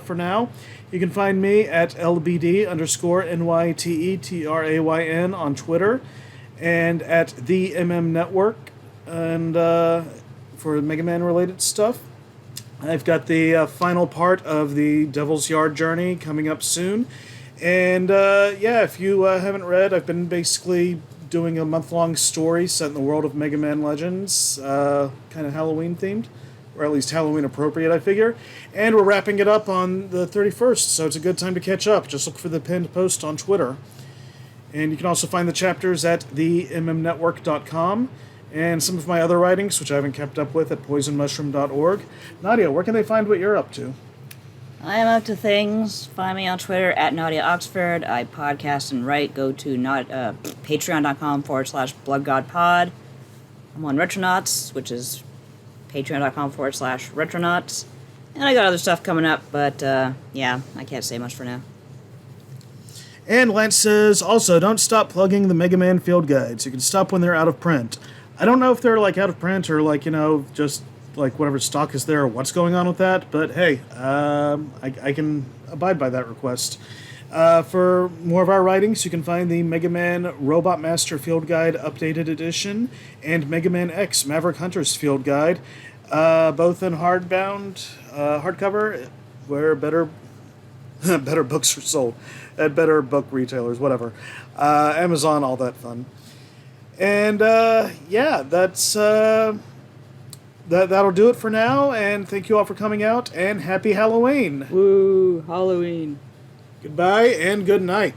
for now, you can find me at LBD_NYTETRAYN on Twitter, and at the MM Network, and for Mega Man related stuff. I've got the final part of the Devil's Yard journey coming up soon. And, if you haven't read, I've been basically doing a month-long story set in the world of Mega Man Legends, kind of Halloween-themed, or at least Halloween-appropriate, I figure. And we're wrapping it up on the 31st, so it's a good time to catch up. Just look for the pinned post on Twitter. And you can also find the chapters at themmnetwork.com, and some of my other writings, which I haven't kept up with, at poisonmushroom.org. Nadia, where can they find what you're up to? I am up to things. Find me on Twitter at Nadia Oxford. I podcast and write. Go to patreon.com/bloodgodpod. I'm on Retronauts, which is patreon.com/retronauts. And I got other stuff coming up, but yeah, I can't say much for now. And Lance says, also, don't stop plugging the Mega Man field guides. You can stop when they're out of print. I don't know if they're, like, out of print or, like, you know, just, like, whatever stock is there or what's going on with that. But, hey, I can abide by that request. For more of our writings, you can find the Mega Man Robot Master Field Guide Updated Edition and Mega Man X Maverick Hunter's Field Guide, both in hardcover, where better books are sold at better book retailers, whatever. Amazon, all that fun. And yeah, that'll do it for now. And thank you all for coming out. And happy Halloween. Woo, Halloween. Goodbye and good night.